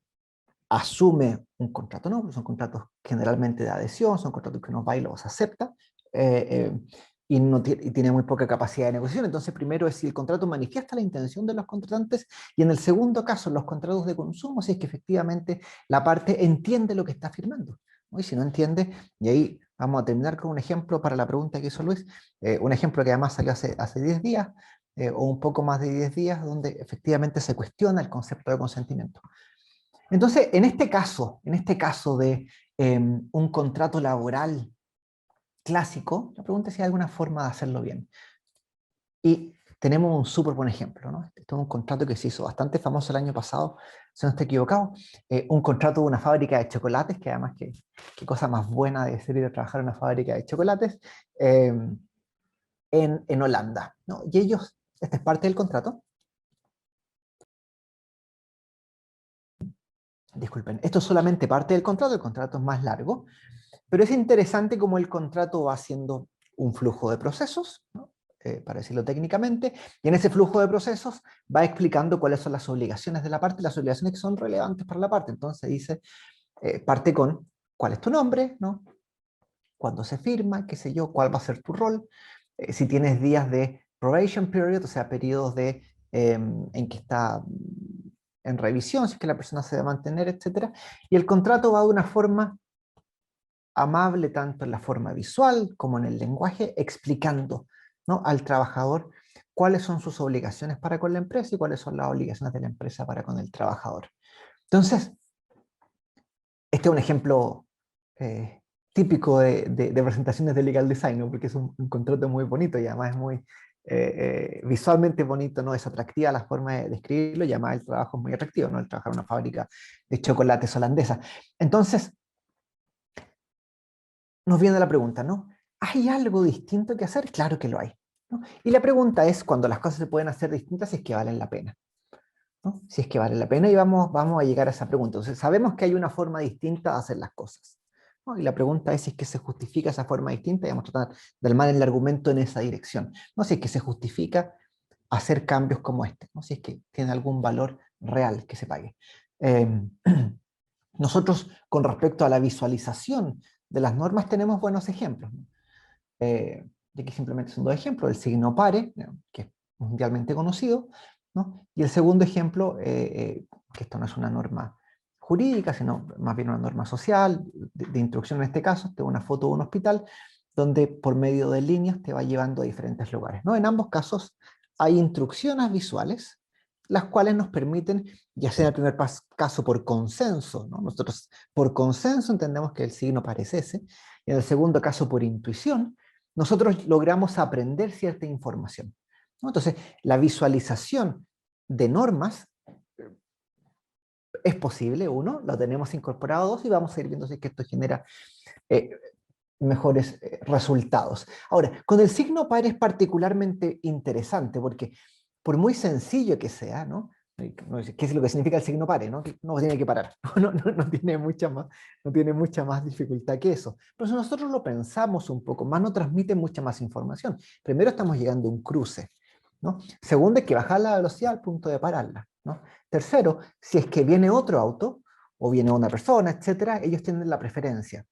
asume un contrato, ¿no? Porque son contratos generalmente de adhesión, son contratos que uno va y los acepta, y tiene muy poca capacidad de negociación. Entonces, primero es si el contrato manifiesta la intención de los contratantes, y en el segundo caso, los contratos de consumo, si es que efectivamente la parte entiende lo que está firmando, ¿no? Y si no entiende, y ahí vamos a terminar con un ejemplo para la pregunta que hizo Luis, un ejemplo que además salió hace 10 días, o un poco más de 10 días, donde efectivamente se cuestiona el concepto de consentimiento. Entonces, en este caso de un contrato laboral clásico, la pregunta es si hay alguna forma de hacerlo bien. Y tenemos un súper buen ejemplo, ¿no? Este es un contrato que se hizo bastante famoso el año pasado, si no estoy equivocado, un contrato de una fábrica de chocolates, que además qué cosa más buena de ser ir a trabajar en una fábrica de chocolates, en Holanda, ¿no? Y ellos, esta es parte del contrato. Disculpen, esto es solamente parte del contrato, el contrato es más largo, pero es interesante cómo el contrato va haciendo un flujo de procesos, ¿no? Para decirlo técnicamente, y en ese flujo de procesos va explicando cuáles son las obligaciones de la parte, las obligaciones que son relevantes para la parte. Entonces dice, parte con cuál es tu nombre, ¿no? Cuándo se firma, qué sé yo, cuál va a ser tu rol, si tienes días de probation period, o sea, periodos en que está en revisión, si es que la persona se debe mantener, etc. Y el contrato va de una forma amable, tanto en la forma visual como en el lenguaje, explicando, ¿no?, al trabajador cuáles son sus obligaciones para con la empresa y cuáles son las obligaciones de la empresa para con el trabajador. Entonces, este es un ejemplo típico de presentaciones de legal design, ¿no?, porque es un contrato muy bonito y además es muy visualmente bonito, ¿no? Es atractiva la forma de escribirlo y además el trabajo es muy atractivo, ¿no? El trabajar en una fábrica de chocolates holandesa. Entonces, nos viene la pregunta, ¿no? ¿Hay algo distinto que hacer? Claro que lo hay, ¿no? Y la pregunta es, cuando las cosas se pueden hacer distintas, si es que valen la pena, ¿no? Si es que valen la pena, y vamos a llegar a esa pregunta. Entonces, sabemos que hay una forma distinta de hacer las cosas, ¿no? Y la pregunta es si es que se justifica esa forma distinta, y vamos a tratar de armar el argumento en esa dirección, ¿no? Si es que se justifica hacer cambios como este, ¿no? Si es que tiene algún valor real que se pague. Nosotros, con respecto a la visualización de las normas, tenemos buenos ejemplos, ¿no? Y aquí simplemente son dos ejemplos: el signo pare, ¿no?, que es mundialmente conocido, ¿no? Y el segundo ejemplo, que esto no es una norma jurídica, sino más bien una norma social, de instrucción en este caso, tengo una foto de un hospital, donde por medio de líneas te va llevando a diferentes lugares, ¿no? En ambos casos hay instrucciones visuales las cuales nos permiten, ya sea en el primer caso por consenso, ¿no? Nosotros por consenso entendemos que el signo par es ese, y en el segundo caso por intuición, nosotros logramos aprender cierta información, ¿no? Entonces, la visualización de normas es posible, uno, lo tenemos incorporado, dos, y vamos a ir viendo si es que esto genera mejores resultados. Ahora, con el signo par es particularmente interesante porque por muy sencillo que sea, ¿no? ¿Qué es lo que significa el signo par? ¿No? Que no tiene que parar, no tiene mucha más dificultad que eso. Pero si nosotros lo pensamos un poco más, no transmite mucha más información. Primero estamos llegando a un cruce, ¿no? Segundo, hay que bajar la velocidad al punto de pararla, ¿no? Tercero, si es que viene otro auto, o viene una persona, etcétera, ellos tienen la preferencia.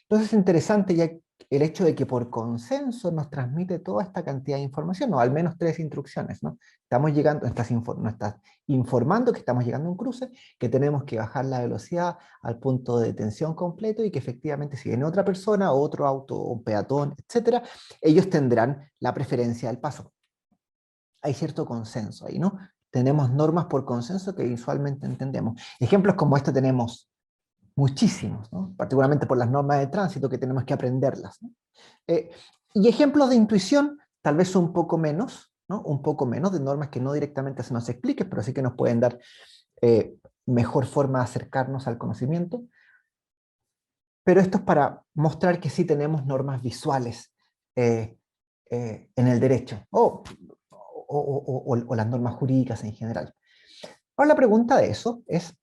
Entonces es interesante ya el hecho de que por consenso nos transmite toda esta cantidad de información, o al menos 3 instrucciones, ¿no? Estamos llegando, nos estás informando que estamos llegando a un cruce, que tenemos que bajar la velocidad al punto de detención completo y que efectivamente si viene otra persona, o otro auto, o un peatón, etcétera, ellos tendrán la preferencia del paso. Hay cierto consenso ahí, ¿no? Tenemos normas por consenso que visualmente entendemos. Ejemplos como este tenemos muchísimos, ¿no? Particularmente por las normas de tránsito que tenemos que aprenderlas, ¿no? Y ejemplos de intuición, tal vez un poco menos, ¿no? Un poco menos de normas que no directamente se nos expliquen, pero sí que nos pueden dar mejor forma de acercarnos al conocimiento. Pero esto es para mostrar que sí tenemos normas visuales en el derecho, o las normas jurídicas en general. Ahora la pregunta de eso es,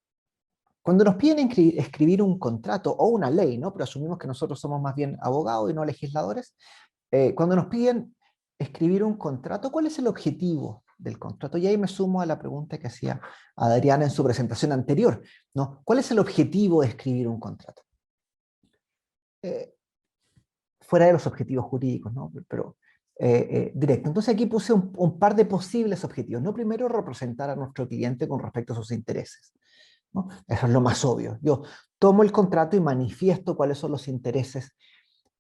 cuando nos piden escribir un contrato o una ley, ¿no? Pero asumimos que nosotros somos más bien abogados y no legisladores, cuando nos piden escribir un contrato, ¿cuál es el objetivo del contrato? Y ahí me sumo a la pregunta que hacía Adriana en su presentación anterior, ¿no? ¿Cuál es el objetivo de escribir un contrato? Fuera de los objetivos jurídicos, ¿no? Pero directo. Entonces aquí puse un par de posibles objetivos. No, primero, representar a nuestro cliente con respecto a sus intereses, ¿no? Eso es lo más obvio. Yo tomo el contrato y manifiesto cuáles son los intereses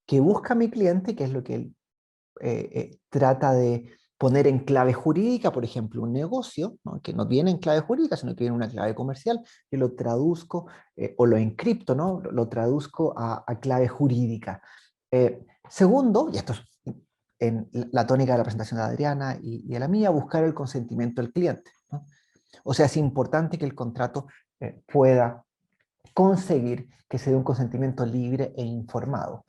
que busca mi cliente, que es lo que él trata de poner en clave jurídica, por ejemplo, un negocio, ¿no? Que no viene en clave jurídica, sino que viene en una clave comercial, yo lo traduzco o lo encripto, ¿no? Lo traduzco a clave jurídica. Segundo, y esto es en la tónica de la presentación de Adriana y de la mía, buscar el consentimiento del cliente, ¿no? O sea, es importante que el contrato pueda conseguir que se dé un consentimiento libre e informado.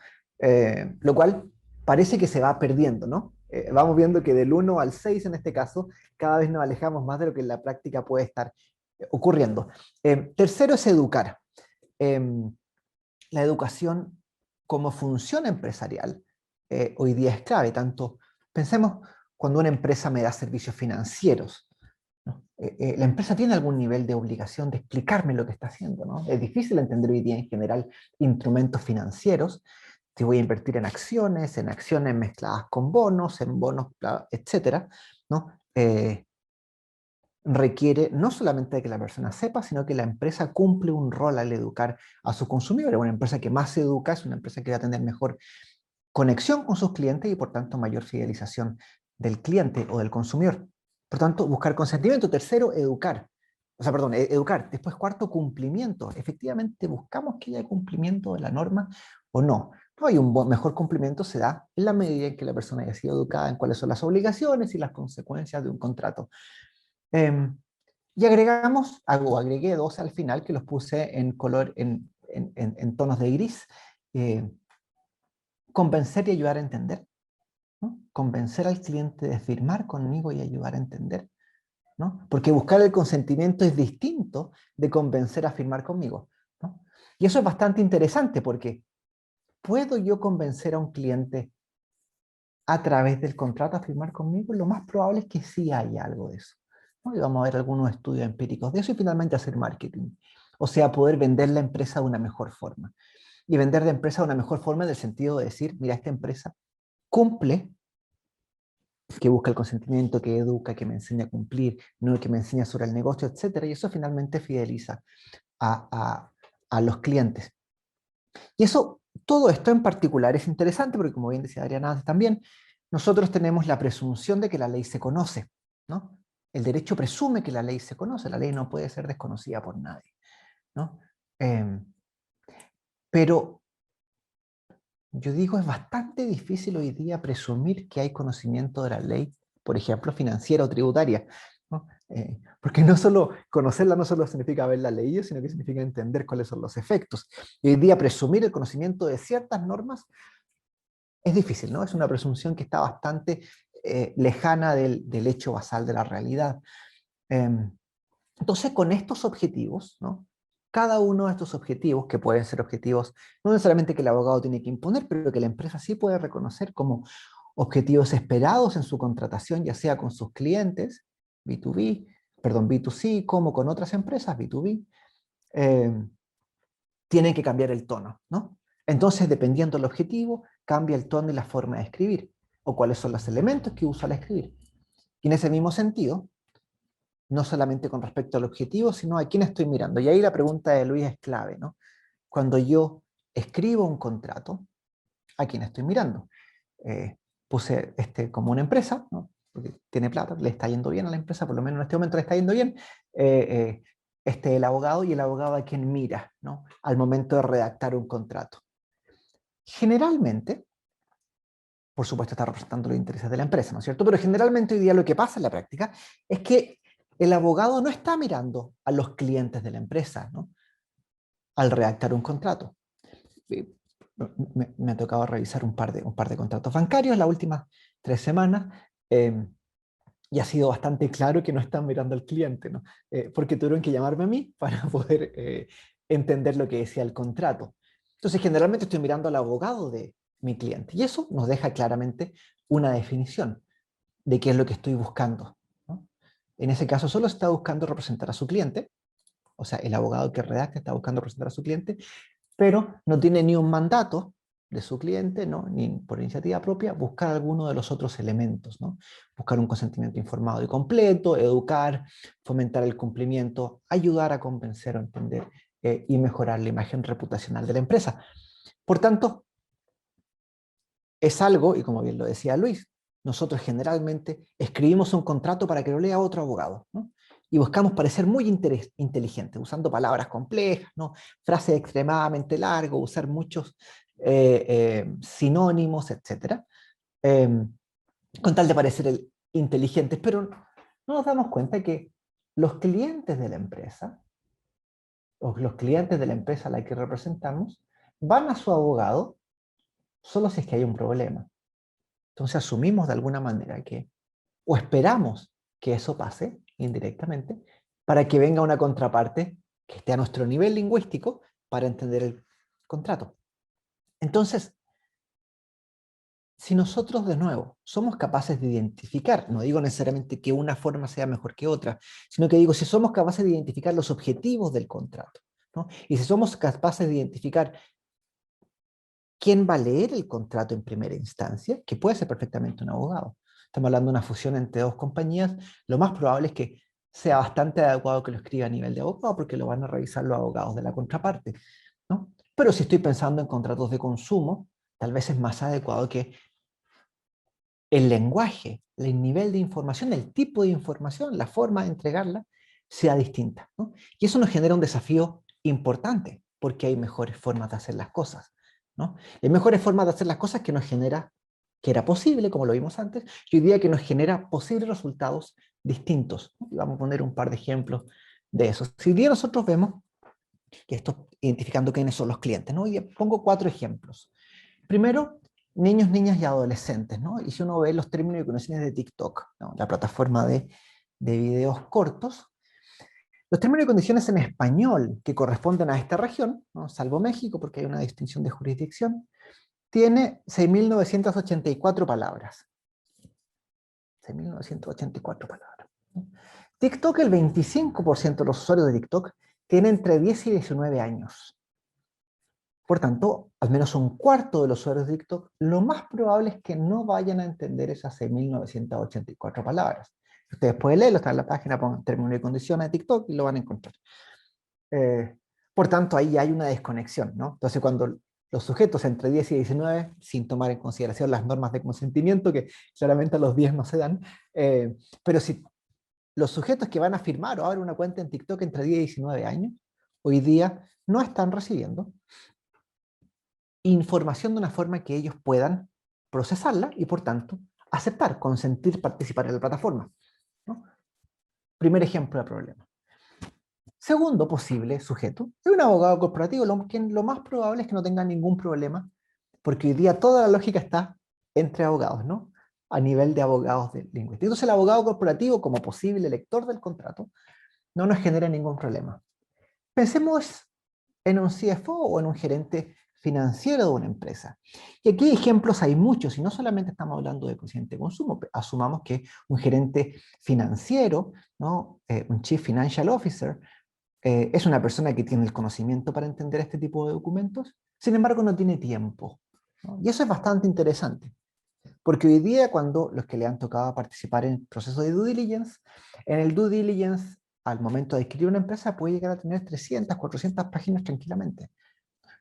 Lo cual parece que se va perdiendo, ¿no? Vamos viendo que del 1 al 6 en este caso, cada vez nos alejamos más de lo que en la práctica puede estar ocurriendo. Tercero es educar. La educación como función empresarial hoy día es clave. Tanto, pensemos cuando una empresa me da servicios financieros, ¿no? La empresa tiene algún nivel de obligación de explicarme lo que está haciendo, ¿no? Es difícil entender hoy día en general instrumentos financieros. Si voy a invertir en acciones mezcladas con bonos, en bonos, etcétera, ¿no? Requiere no solamente de que la persona sepa, sino que la empresa cumple un rol al educar a sus consumidores. Una empresa que más se educa es una empresa que va a tener mejor conexión con sus clientes y por tanto mayor fidelización del cliente o del consumidor. Por tanto, buscar consentimiento. Tercero, educar. O sea, perdón, educar. Después, cuarto, cumplimiento. Efectivamente, buscamos que haya cumplimiento de la norma o no. No hay un mejor cumplimiento, se da en la medida en que la persona haya sido educada en cuáles son las obligaciones y las consecuencias de un contrato. Y agregué 2 al final que los puse en color, en tonos de gris. Convencer y ayudar a entender, ¿no? Convencer al cliente de firmar conmigo y ayudar a entender, ¿no? Porque buscar el consentimiento es distinto de convencer a firmar conmigo, ¿no? Y eso es bastante interesante porque ¿puedo yo convencer a un cliente a través del contrato a firmar conmigo? Lo más probable es que sí haya algo de eso, ¿no? Y vamos a ver algunos estudios empíricos de eso y finalmente hacer marketing. O sea, poder vender la empresa de una mejor forma. Y vender la empresa de una mejor forma en el sentido de decir, mira, esta empresa cumple, que busca el consentimiento, que educa, que me enseña a cumplir, no que me enseña sobre el negocio, etc. Y eso finalmente fideliza a los clientes. Y eso, todo esto en particular es interesante porque, como bien decía Adriana también, nosotros tenemos la presunción de que la ley se conoce, ¿no? el derecho presume que la ley se conoce, la ley no puede ser desconocida por nadie, ¿no? Pero yo digo, es bastante difícil hoy día presumir que hay conocimiento de la ley, por ejemplo, financiera o tributaria, ¿no? Porque no solo conocerla no solo significa haberla leído, sino que significa entender cuáles son los efectos. Y hoy día presumir el conocimiento de ciertas normas es difícil, ¿no? Es una presunción que está bastante lejana del hecho basal de la realidad. Entonces, con estos objetivos, ¿no? Cada uno de estos objetivos, que pueden ser objetivos no necesariamente que el abogado tiene que imponer, pero que la empresa sí puede reconocer como objetivos esperados en su contratación, ya sea con sus clientes, B2C, como con otras empresas, B2B, tienen que cambiar el tono, ¿no? Entonces, dependiendo del objetivo, cambia el tono y la forma de escribir, o cuáles son los elementos que usa al escribir. Y en ese mismo sentido, no solamente con respecto al objetivo, sino a quién estoy mirando. Y ahí la pregunta de Luis es clave, ¿no? Cuando yo escribo un contrato, ¿a quién estoy mirando? Puse como una empresa, ¿no? Porque tiene plata, le está yendo bien a la empresa, por lo menos en este momento le está yendo bien, el abogado, y el abogado a quien mira, ¿no? Al momento de redactar un contrato. Generalmente, por supuesto está representando los intereses de la empresa, ¿no es cierto? Pero generalmente hoy día lo que pasa en la práctica es que el abogado no está mirando a los clientes de la empresa, ¿no? Al redactar un contrato. Me ha tocado revisar un par de contratos bancarios las últimas 3 semanas, y ha sido bastante claro que no están mirando al cliente, ¿no? Porque tuvieron que llamarme a mí para poder entender lo que decía el contrato. Entonces, generalmente estoy mirando al abogado de mi cliente, y eso nos deja claramente una definición de qué es lo que estoy buscando, ¿no? En ese caso, solo está buscando representar a su cliente, o sea, el abogado que redacta está buscando representar a su cliente, pero no tiene ni un mandato de su cliente, ¿no? Ni por iniciativa propia, buscar alguno de los otros elementos, ¿no? Buscar un consentimiento informado y completo, educar, fomentar el cumplimiento, ayudar a convencer o entender y mejorar la imagen reputacional de la empresa. Por tanto, es algo, y como bien lo decía Luis, nosotros generalmente escribimos un contrato para que lo lea otro abogado, ¿no? Y buscamos parecer muy inteligentes, usando palabras complejas, ¿no? Frases extremadamente largas, usar muchos sinónimos, etc. Con tal de parecer inteligentes, pero no nos damos cuenta que los clientes de la empresa, o los clientes de la empresa a la que representamos, van a su abogado solo si es que hay un problema. Entonces asumimos de alguna manera que, o esperamos que eso pase indirectamente, para que venga una contraparte que esté a nuestro nivel lingüístico para entender el contrato. Entonces, si nosotros de nuevo somos capaces de identificar, no digo necesariamente que una forma sea mejor que otra, sino que digo si somos capaces de identificar los objetivos del contrato, ¿no? Y si somos capaces de identificar quién va a leer el contrato en primera instancia, que puede ser perfectamente un abogado. Estamos hablando de una fusión entre dos compañías, lo más probable es que sea bastante adecuado que lo escriba a nivel de abogado, porque lo van a revisar los abogados de la contraparte, ¿no? Pero si estoy pensando en contratos de consumo, tal vez es más adecuado que el lenguaje, el nivel de información, el tipo de información, la forma de entregarla, sea distinta, ¿no? Y eso nos genera un desafío importante, porque hay mejores formas de hacer las cosas, ¿no? Hay mejores formas de hacer las cosas que nos genera, que era posible, como lo vimos antes, y hoy día que nos genera posibles resultados distintos, ¿no? Y vamos a poner un par de ejemplos de eso. Si hoy día nosotros vemos que esto, identificando quiénes son los clientes, ¿no? Hoy día pongo 4 ejemplos. Primero, niños, niñas y adolescentes, ¿no? Y si uno ve los términos y condiciones de TikTok, ¿no? La plataforma de videos cortos, los términos y condiciones en español que corresponden a esta región, ¿no? Salvo México, porque hay una distinción de jurisdicción, tiene 6.984 palabras. 6.984 palabras. TikTok, el 25% de los usuarios de TikTok tiene entre 10 y 19 años. Por tanto, al menos un cuarto de los usuarios de TikTok, lo más probable es que no vayan a entender esas 6.984 palabras. Ustedes pueden leerlo, está en la página, pongan términos y condiciones de TikTok y lo van a encontrar. Por tanto, ahí hay una desconexión, ¿no? Entonces, cuando los sujetos entre 10 y 19, sin tomar en consideración las normas de consentimiento, que claramente a los 10 no se dan, pero si los sujetos que van a firmar o abrir una cuenta en TikTok entre 10 y 19 años, hoy día no están recibiendo información de una forma que ellos puedan procesarla y, por tanto, aceptar, consentir, participar en la plataforma, ¿no? Primer ejemplo de problema. Segundo posible sujeto es un abogado corporativo, que lo más probable es que no tenga ningún problema, porque hoy día toda la lógica está entre abogados, ¿no? A nivel de abogados de lingüística. Entonces el abogado corporativo, como posible lector del contrato, no nos genera ningún problema. Pensemos en un CFO o en un gerente financiero de una empresa. Y aquí ejemplos hay muchos, y no solamente estamos hablando de coeficiente de consumo, asumamos que un gerente financiero, ¿no? Un Chief Financial Officer, es una persona que tiene el conocimiento para entender este tipo de documentos, sin embargo no tiene tiempo, ¿no? Y eso es bastante interesante, porque hoy día cuando los que le han tocado participar en el proceso de due diligence, en el due diligence, al momento de adquirir una empresa, puede llegar a tener 300, 400 páginas tranquilamente.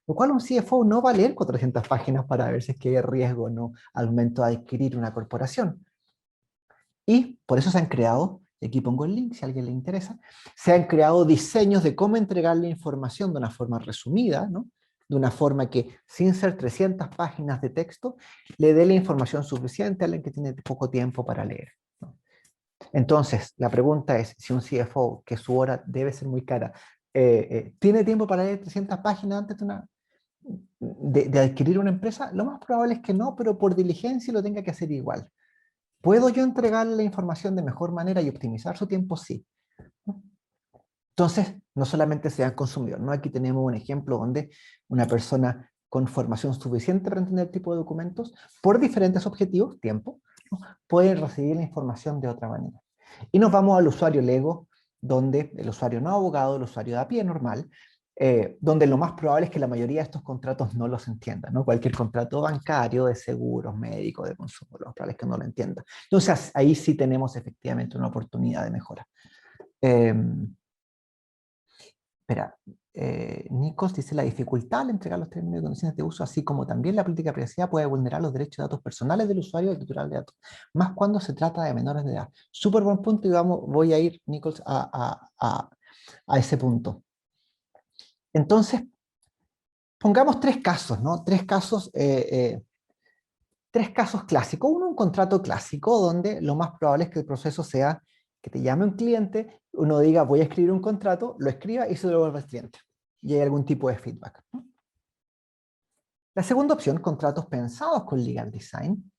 Lo cual un CFO no va a leer 400 páginas para ver si es que hay riesgo o no al momento de adquirir una corporación. Y por eso se han creado, y aquí pongo el link si a alguien le interesa, se han creado diseños de cómo entregar la información de una forma resumida, ¿no? De una forma que, sin ser 300 páginas de texto, le dé la información suficiente a alguien que tiene poco tiempo para leer, ¿no? Entonces, la pregunta es, si un CFO, que su hora debe ser muy cara, ¿tiene tiempo para leer 300 páginas antes de adquirir una empresa? Lo más probable es que no, pero por diligencia lo tenga que hacer igual. ¿Puedo yo entregarle la información de mejor manera y optimizar su tiempo? Sí. Entonces, no solamente sean consumidor, ¿no? Aquí tenemos un ejemplo donde una persona con formación suficiente para entender el tipo de documentos, por diferentes objetivos, tiempo, ¿no? Puede recibir la información de otra manera. Y nos vamos al usuario Lego, donde el usuario no abogado, el usuario de a pie normal, donde lo más probable es que la mayoría de estos contratos no los entienda, ¿no? Cualquier contrato bancario, de seguros, médico, de consumo, lo más probable es que no lo entienda. Entonces, ahí sí tenemos efectivamente una oportunidad de mejora. Espera, Nikos dice, la dificultad al entregar los términos y condiciones de uso, así como también la política de privacidad, puede vulnerar los derechos de datos personales del usuario y el titular de datos, más cuando se trata de menores de edad. Súper buen punto, y voy a ir, Nikos, a ese punto. Entonces, pongamos tres casos, ¿no? Tres casos clásicos. Uno, un contrato clásico, donde lo más probable es que el proceso sea que te llame un cliente, uno diga, voy a escribir un contrato, lo escriba y se lo devuelva al cliente. Y hay algún tipo de feedback, ¿no? La segunda opción, contratos pensados con legal design,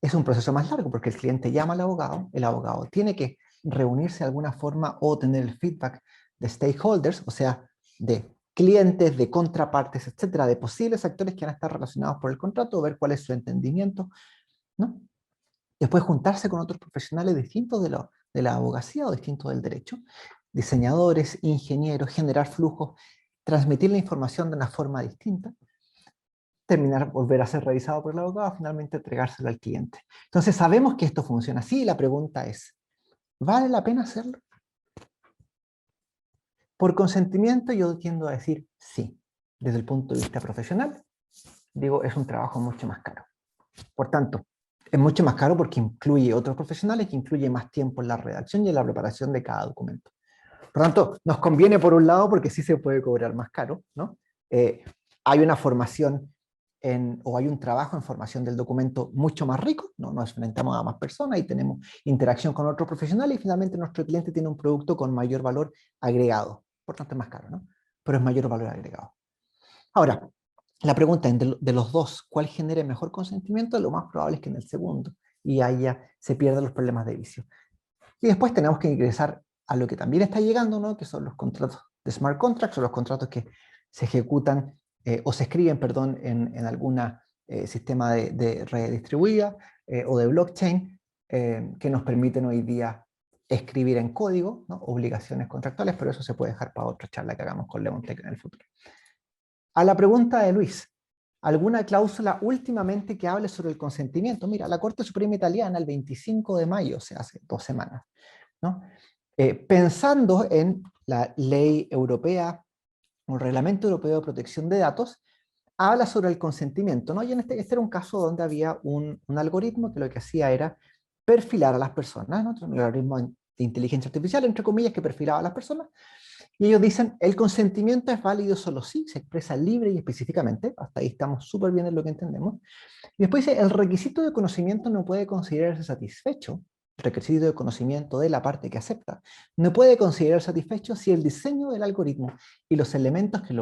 es un proceso más largo porque el cliente llama al abogado, el abogado tiene que reunirse de alguna forma o tener el feedback de stakeholders, o sea, de clientes, de contrapartes, etcétera, de posibles actores que van a estar relacionados por el contrato, ver cuál es su entendimiento, ¿no? Después juntarse con otros profesionales distintos de la abogacía o distintos del derecho, diseñadores, ingenieros, generar flujos, transmitir la información de una forma distinta, terminar, volver a ser revisado por el abogado, finalmente entregárselo al cliente. Entonces sabemos que esto funciona así, y la pregunta es, ¿vale la pena hacerlo? Por consentimiento yo tiendo a decir sí. Desde el punto de vista profesional, digo, es un trabajo mucho más caro. Por tanto, es mucho más caro porque incluye otros profesionales, que incluye más tiempo en la redacción y en la preparación de cada documento. Por tanto, nos conviene por un lado porque sí se puede cobrar más caro, ¿no? Hay una formación o hay un trabajo en formación del documento mucho más rico, ¿no? Nos enfrentamos a más personas y tenemos interacción con otros profesionales, y finalmente nuestro cliente tiene un producto con mayor valor agregado. Por tanto, es más caro, ¿no? Pero es mayor valor agregado. Ahora, la pregunta de los dos, ¿cuál genere mejor consentimiento? Lo más probable es que en el segundo, y ahí ya se pierden los problemas de vicio. Y después tenemos que ingresar a lo que también está llegando, ¿no? Que son los contratos de smart contracts, o los contratos que se ejecutan o se escriben, perdón, en algún sistema de red distribuida o de blockchain, que nos permiten hoy día escribir en código, ¿no? Obligaciones contractuales, pero eso se puede dejar para otra charla que hagamos con Lemontech en el futuro. A la pregunta de Luis, ¿alguna cláusula últimamente que hable sobre el consentimiento? Mira, la Corte Suprema Italiana el 25 de mayo, o sea, hace 2 semanas, ¿no? Pensando en la ley europea, o el reglamento europeo de protección de datos, habla sobre el consentimiento, ¿no? Y este era un caso donde había un algoritmo que lo que hacía era perfilar a las personas, ¿no? Un algoritmo inteligencia artificial, entre comillas, que perfilaba a las personas. Y ellos dicen, el consentimiento es válido solo si se expresa libre y específicamente. Hasta ahí estamos súper bien en lo que entendemos. Y después dice, el requisito de conocimiento no puede considerarse satisfecho, el requisito de conocimiento de la parte que acepta, no puede considerarse satisfecho si el diseño del algoritmo y los elementos que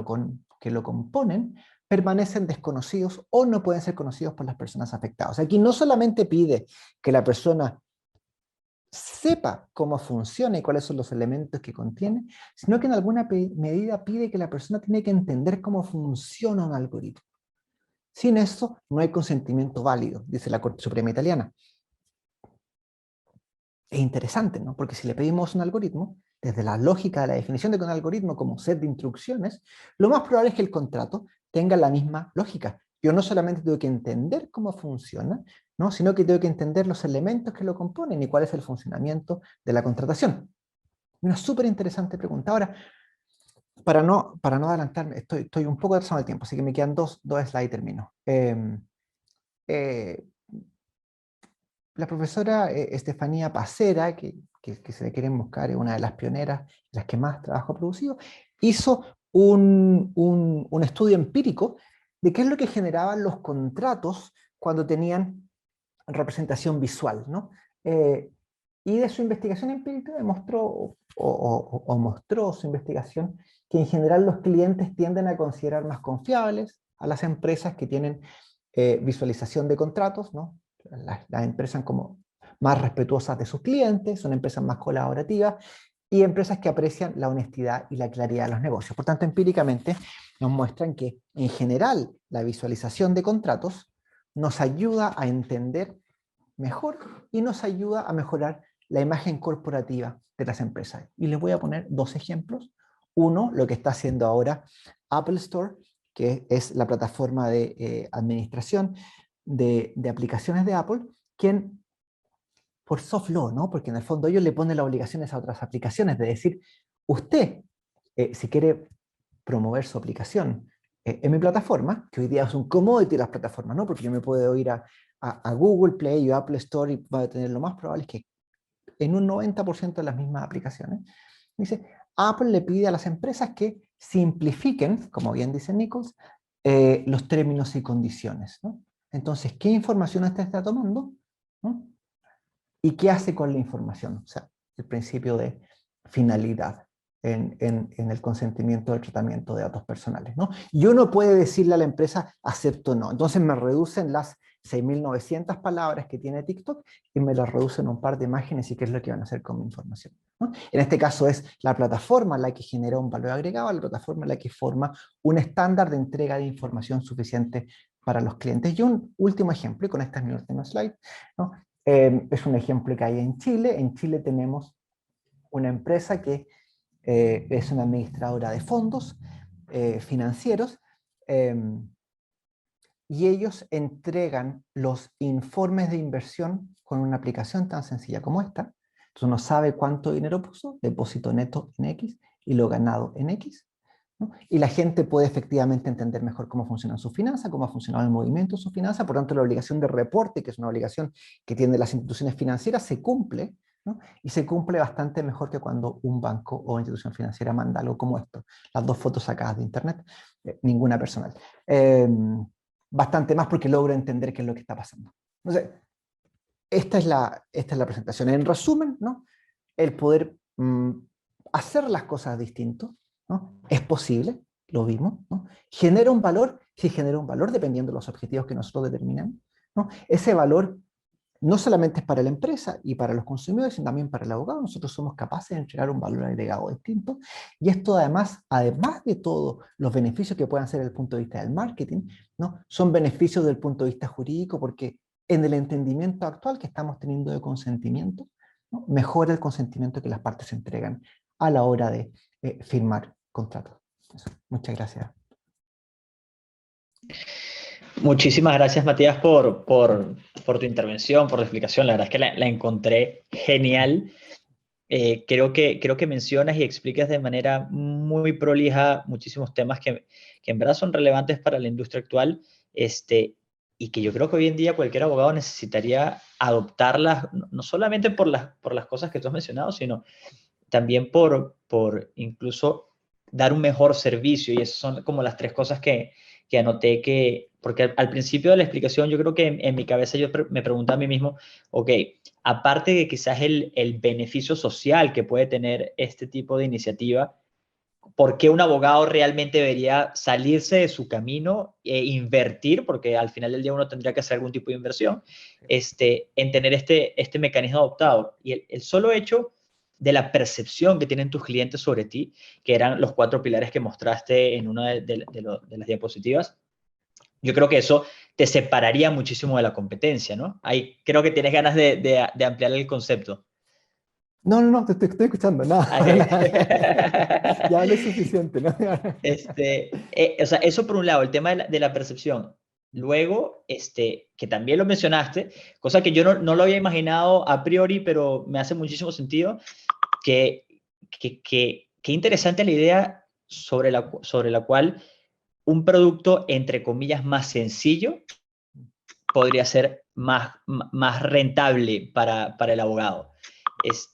lo componen permanecen desconocidos o no pueden ser conocidos por las personas afectadas. Aquí no solamente pide que la persona sepa cómo funciona y cuáles son los elementos que contiene, sino que en alguna medida pide que la persona tiene que entender cómo funciona un algoritmo. Sin eso no hay consentimiento válido, dice la Corte Suprema Italiana. Es interesante, ¿no? Porque si le pedimos un algoritmo, desde la lógica de la definición de un algoritmo como set de instrucciones, lo más probable es que el contrato tenga la misma lógica. Yo no solamente tengo que entender cómo funciona, ¿no? Sino que tengo que entender los elementos que lo componen y cuál es el funcionamiento de la contratación. Una súper interesante pregunta. Ahora, para no adelantarme, estoy un poco atrasado de tiempo, así que me quedan dos slides y termino. La profesora Estefanía Pacera, que se le quieren buscar, es una de las pioneras, las que más trabajo ha producido, hizo un estudio empírico de qué es lo que generaban los contratos cuando tenían representación visual, ¿no? Y de su investigación empírica demostró, o mostró su investigación, que en general los clientes tienden a considerar más confiables a las empresas que tienen visualización de contratos, ¿no? Las empresas como más respetuosas de sus clientes, son empresas más colaborativas, y empresas que aprecian la honestidad y la claridad de los negocios. Por tanto, empíricamente nos muestran que en general la visualización de contratos nos ayuda a entender mejor y nos ayuda a mejorar la imagen corporativa de las empresas. Y les voy a poner dos ejemplos. Uno, lo que está haciendo ahora Apple Store, que es la plataforma de administración de aplicaciones de Apple, quien por soft law, ¿no? Porque en el fondo ellos le ponen las obligaciones a otras aplicaciones, de decir, usted, si quiere promover su aplicación en mi plataforma, que hoy día es un commodity de las plataformas, ¿no? Porque yo me puedo ir a Google Play o Apple Store y va a tener lo más probable es que en un 90% de las mismas aplicaciones, dice, Apple le pide a las empresas que simplifiquen, como bien dice Nichols, los términos y condiciones, ¿no? Entonces, ¿qué información usted está tomando? ¿No? ¿Y qué hace con la información? O sea, el principio de finalidad en el consentimiento del tratamiento de datos personales, ¿no? Y uno puede decirle a la empresa, acepto o no. Entonces me reducen las 6.900 palabras que tiene TikTok y me las reducen a un par de imágenes y qué es lo que van a hacer con mi información, ¿no? En este caso es la plataforma la que genera un valor agregado, la plataforma la que forma un estándar de entrega de información suficiente para los clientes. Y un último ejemplo, y con esta es mi última slide, ¿no? Es un ejemplo que hay en Chile. En Chile tenemos una empresa que es una administradora de fondos financieros, y ellos entregan los informes de inversión con una aplicación tan sencilla como esta. Entonces uno sabe cuánto dinero puso, depósito neto en X y lo ganado en X, ¿no? Y la gente puede efectivamente entender mejor cómo funcionan sus finanzas, cómo ha funcionado el movimiento de sus finanzas. Por tanto, la obligación de reporte, que es una obligación que tienen las instituciones financieras, se cumple, ¿no? Y se cumple bastante mejor que cuando un banco o institución financiera manda algo como esto. Las dos fotos sacadas de internet, ninguna personal. Bastante más porque logro entender qué es lo que está pasando. Entonces, esta es la presentación. En resumen, ¿no? El poder hacer las cosas distinto, ¿no? Es posible, lo vimos, ¿no? Genera un valor, sí genera un valor dependiendo de los objetivos que nosotros determinamos, ¿no? Ese valor no solamente es para la empresa y para los consumidores, sino también para el abogado. Nosotros somos capaces de entregar un valor agregado distinto, y esto además de todos los beneficios que puedan ser desde el punto de vista del marketing, ¿no? Son beneficios desde el punto de vista jurídico, porque en el entendimiento actual que estamos teniendo de consentimiento, ¿no? Mejora el consentimiento que las partes entregan a la hora de firmar contratos. Eso. Muchas gracias. Muchísimas gracias, Matías, por tu intervención, por tu explicación. La verdad es que la encontré genial. Creo que mencionas y explicas de manera muy prolija muchísimos temas que en verdad son relevantes para la industria actual. y que yo creo que hoy en día cualquier abogado necesitaría adoptarlas, no solamente por las cosas que tú has mencionado, sino también por incluso dar un mejor servicio. Y esas son como las tres cosas que anoté, porque al principio de la explicación yo creo que en mi cabeza yo me preguntaba a mí mismo, ok, aparte de quizás el beneficio social que puede tener este tipo de iniciativa, ¿por qué un abogado realmente debería salirse de su camino e invertir? Porque al final del día uno tendría que hacer algún tipo de inversión, en tener este mecanismo adoptado. Y el solo hecho de la percepción que tienen tus clientes sobre ti, que eran los 4 pilares que mostraste en una de las diapositivas, yo creo que eso te separaría muchísimo de la competencia, ¿no? Ahí creo que tienes ganas de ampliar el concepto. No, te estoy escuchando, nada. Okay. Ya hablé suficiente, ¿no? O sea, eso por un lado, el tema de la percepción. Luego, que también lo mencionaste, cosa que yo no lo había imaginado a priori, pero me hace muchísimo sentido, que interesante la idea sobre la cual un producto, entre comillas, más sencillo podría ser más rentable para el abogado. Es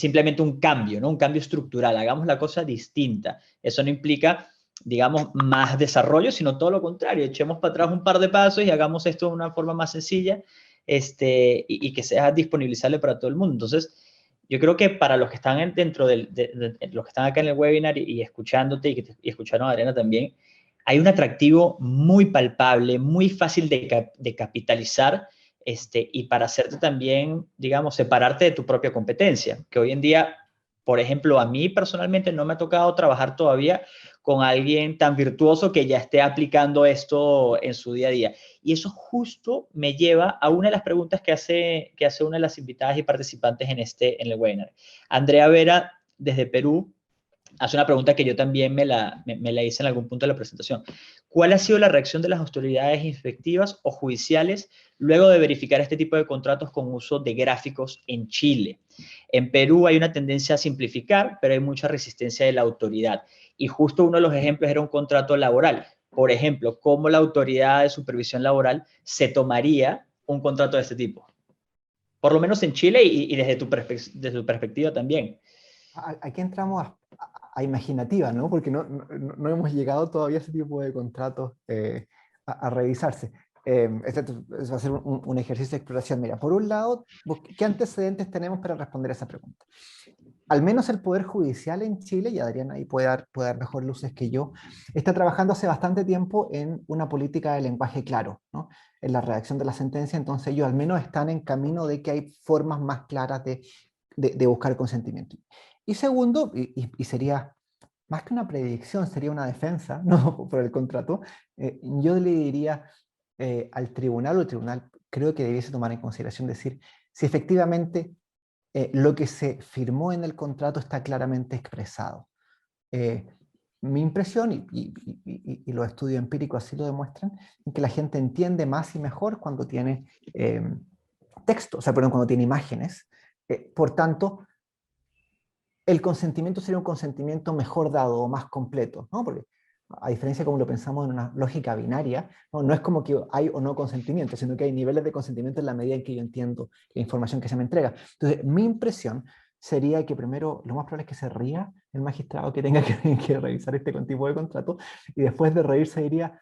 simplemente un cambio, ¿no? Un cambio estructural. Hagamos la cosa distinta. Eso no implica, digamos, más desarrollo, sino todo lo contrario. Echemos para atrás un par de pasos y hagamos esto de una forma más sencilla, y que sea disponibilizable para todo el mundo. Entonces, yo creo que para los que están dentro de los que están acá en el webinar y escuchándote y escucharon a Adriana también, hay un atractivo muy palpable, muy fácil de capitalizar, y para hacerte también, digamos, separarte de tu propia competencia, que hoy en día, por ejemplo, a mí personalmente no me ha tocado trabajar todavía con alguien tan virtuoso que ya esté aplicando esto en su día a día. Y eso justo me lleva a una de las preguntas que hace una de las invitadas y participantes en el webinar. Andrea Vera, desde Perú, hace una pregunta que yo también me la hice en algún punto de la presentación. ¿Cuál ha sido la reacción de las autoridades inspectivas o judiciales luego de verificar este tipo de contratos con uso de gráficos en Chile? En Perú hay una tendencia a simplificar, pero hay mucha resistencia de la autoridad. Y justo uno de los ejemplos era un contrato laboral. Por ejemplo, ¿cómo la autoridad de supervisión laboral se tomaría un contrato de este tipo? Por lo menos en Chile y desde tu perspectiva también. Aquí entramos a imaginativa, ¿no? Porque no hemos llegado todavía a ese tipo de contratos a revisarse. Este va a ser un ejercicio de exploración. Mira, por un lado, ¿qué antecedentes tenemos para responder a esa pregunta? Al menos el Poder Judicial en Chile, y Adriana ahí puede dar mejor luces que yo, está trabajando hace bastante tiempo en una política de lenguaje claro, ¿no? En la redacción de la sentencia. Entonces ellos al menos están en camino de que hay formas más claras de buscar consentimiento. Y segundo, y sería más que una predicción, sería una defensa, ¿no? Por el contrato, yo le diría al tribunal, o el tribunal creo que debiese tomar en consideración decir si efectivamente lo que se firmó en el contrato está claramente expresado. Mi impresión, y los estudios empíricos así lo demuestran, es que la gente entiende más y mejor cuando tiene texto, o sea, perdón, cuando tiene imágenes. Por tanto, el consentimiento sería un consentimiento mejor dado o más completo, ¿no? Porque a diferencia como lo pensamos en una lógica binaria, no es como que hay o no consentimiento, sino que hay niveles de consentimiento en la medida en que yo entiendo la información que se me entrega. Entonces, mi impresión sería que primero, lo más probable es que se ría el magistrado que tenga que revisar este tipo de contrato, y después de reírse diría,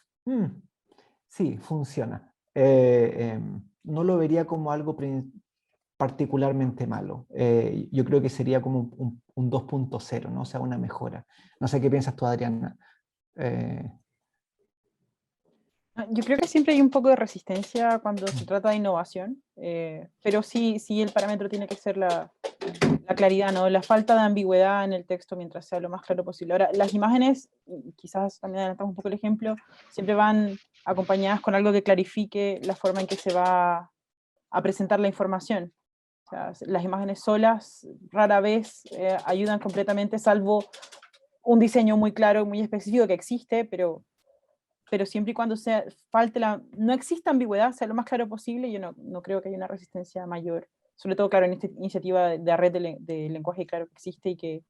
sí, funciona. No lo vería como algo particularmente malo. Yo creo que sería como un 2.0, ¿no? O sea, una mejora. No sé qué piensas tú, Adriana. Yo creo que siempre hay un poco de resistencia cuando se trata de innovación, pero sí el parámetro tiene que ser la claridad, ¿no? La falta de ambigüedad en el texto mientras sea lo más claro posible. Ahora, las imágenes, quizás también adelantamos un poco el ejemplo, siempre van acompañadas con algo que clarifique la forma en que se va a presentar la información. O sea, las imágenes solas rara vez ayudan completamente, salvo un diseño muy claro, muy específico que existe, pero siempre y cuando no exista ambigüedad, sea lo más claro posible, yo no creo que haya una resistencia mayor. Sobre todo, claro, en esta iniciativa de red de lenguaje claro que existe y que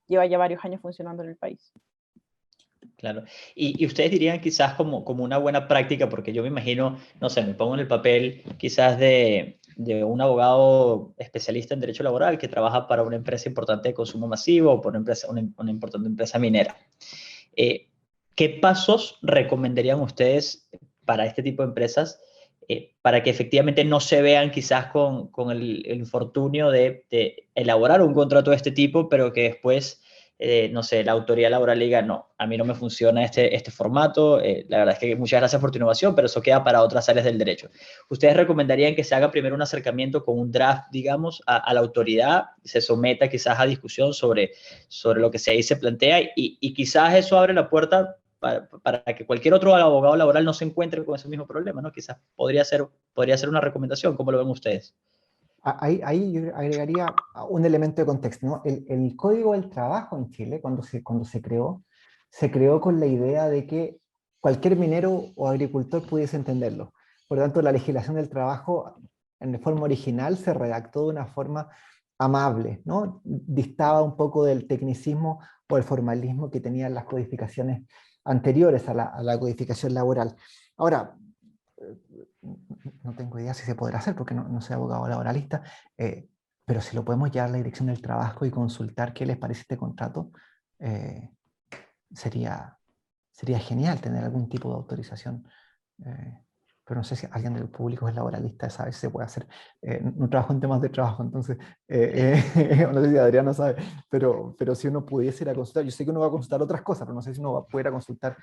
lleva ya varios años funcionando en el país. Claro. Y ustedes dirían quizás como una buena práctica, porque yo me imagino, no sé, me pongo en el papel quizás de un abogado especialista en derecho laboral que trabaja para una empresa importante de consumo masivo o por una importante empresa minera. Eh, ¿Qué pasos recomendarían ustedes para este tipo de empresas para que efectivamente no se vean quizás con el infortunio de elaborar un contrato de este tipo, pero que después no sé, la autoridad laboral diga, no, a mí no me funciona este formato, la verdad es que muchas gracias por tu innovación, pero eso queda para otras áreas del derecho. ¿Ustedes recomendarían que se haga primero un acercamiento con un draft, digamos, a la autoridad, se someta quizás a discusión sobre lo que se ahí se plantea y quizás eso abre la puerta para que cualquier otro abogado laboral no se encuentre con ese mismo problema, ¿no? Quizás podría ser una recomendación, ¿cómo lo ven ustedes? Ahí yo agregaría un elemento de contexto, ¿no? El Código del Trabajo en Chile, cuando se creó con la idea de que cualquier minero o agricultor pudiese entenderlo. Por lo tanto, la legislación del trabajo en forma original se redactó de una forma amable, ¿no? Distaba un poco del tecnicismo o el formalismo que tenían las codificaciones anteriores a la codificación laboral. Ahora, no tengo idea si se podrá hacer porque no soy abogado laboralista, pero si lo podemos llevar a la dirección del trabajo y consultar qué les parece este contrato, eh, sería genial tener algún tipo de autorización. Pero no sé si alguien del público es laboralista, esa vez se puede hacer. No trabajo en temas de trabajo, entonces no sé si Adriana sabe, pero si uno pudiese ir a consultar, yo sé que uno va a consultar otras cosas, pero no sé si uno va a poder ir a consultar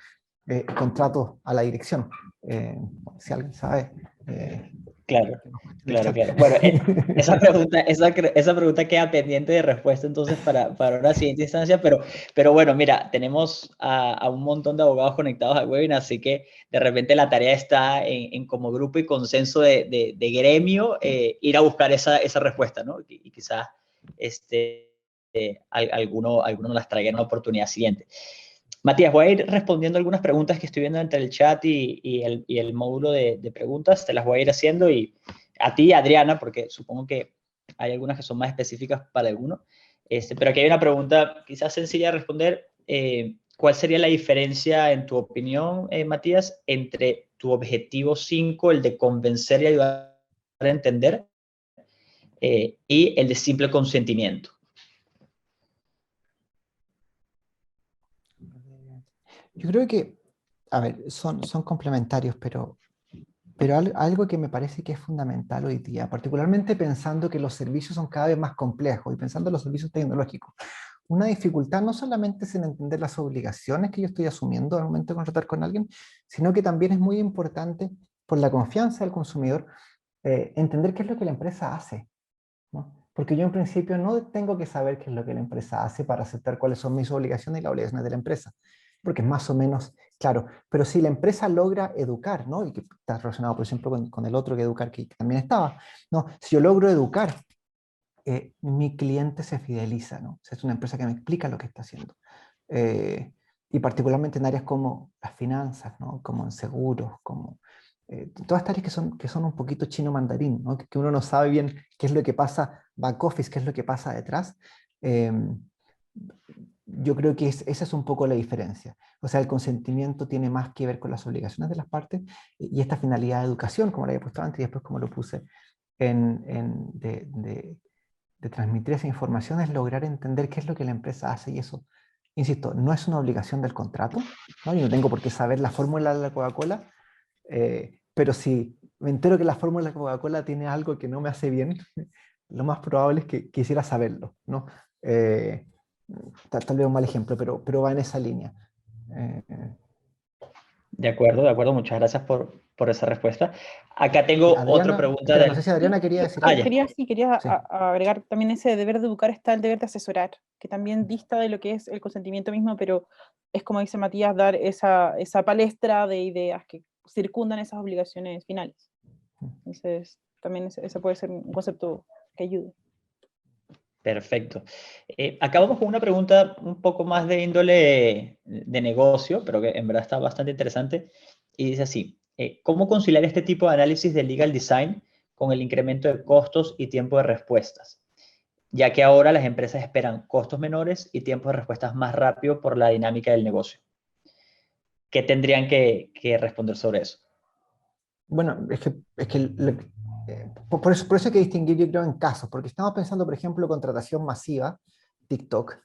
contratos a la dirección. Si alguien sabe. Claro, Que nos cuente en el claro, chat. claro. Bueno, esa pregunta queda pendiente de respuesta entonces para una siguiente instancia, pero bueno, mira, tenemos a un montón de abogados conectados al webinar, así que de repente la tarea está en como grupo y consenso de gremio, ir a buscar esa respuesta, ¿no? Y quizás alguno nos las traiga en una oportunidad siguiente. Matías, voy a ir respondiendo algunas preguntas que estoy viendo entre el chat y el módulo de preguntas. Te las voy a ir haciendo y a ti, Adriana, porque supongo que hay algunas que son más específicas para alguno. Pero aquí hay una pregunta quizás sencilla de responder. ¿Cuál sería la diferencia, en tu opinión, Matías, entre tu objetivo 5, el de convencer y ayudar a entender, y el de simple consentimiento? Yo creo que, a ver, son complementarios, pero algo que me parece que es fundamental hoy día, particularmente pensando que los servicios son cada vez más complejos y pensando en los servicios tecnológicos, una dificultad no solamente es en entender las obligaciones que yo estoy asumiendo al momento de contratar con alguien, sino que también es muy importante, por la confianza del consumidor, entender qué es lo que la empresa hace, ¿no? Porque yo en principio no tengo que saber qué es lo que la empresa hace para aceptar cuáles son mis obligaciones y las obligaciones de la empresa, porque es más o menos claro. Pero si la empresa logra educar, ¿no? Y que está relacionado, por ejemplo, con el otro que educar que también estaba, ¿no? Si yo logro educar, mi cliente se fideliza, ¿no? O sea, es una empresa que me explica lo que está haciendo. Y particularmente en áreas como las finanzas, ¿no? Como en seguros, como todas estas áreas que son un poquito chino mandarín, ¿no? Que uno no sabe bien qué es lo que pasa back office, qué es lo que pasa detrás. Eh, yo creo que esa es un poco la diferencia. O sea, el consentimiento tiene más que ver con las obligaciones de las partes y esta finalidad de educación, como la había puesto antes y después como lo puse de transmitir esa información, es lograr entender qué es lo que la empresa hace y eso, insisto, no es una obligación del contrato, ¿no? Yo no tengo por qué saber la fórmula de la Coca-Cola, pero si me entero que la fórmula de la Coca-Cola tiene algo que no me hace bien, lo más probable es que quisiera saberlo, ¿no? Tal vez un mal ejemplo, pero va en esa línea. Eh, De acuerdo, muchas gracias por esa respuesta. Acá y tengo otra Adriana, pregunta espera, no sé del... si Adriana quería decir Ah, algo. ya. Quería Sí. agregar también ese deber de educar, está el deber de asesorar, que también dista de lo que es el consentimiento mismo, pero es como dice Matías, dar esa palestra de ideas que circundan esas obligaciones finales. Entonces, también ese puede ser un concepto que ayude. Perfecto. Acá vamos con una pregunta un poco más de índole de negocio, pero que en verdad está bastante interesante. Y dice así, ¿cómo conciliar este tipo de análisis de legal design con el incremento de costos y tiempo de respuestas? Ya que ahora las empresas esperan costos menores y tiempos de respuestas más rápido por la dinámica del negocio. ¿qué tendrían que responder sobre eso? Bueno, por eso hay que distinguir, yo creo, en casos, porque estamos pensando, por ejemplo, contratación masiva, TikTok.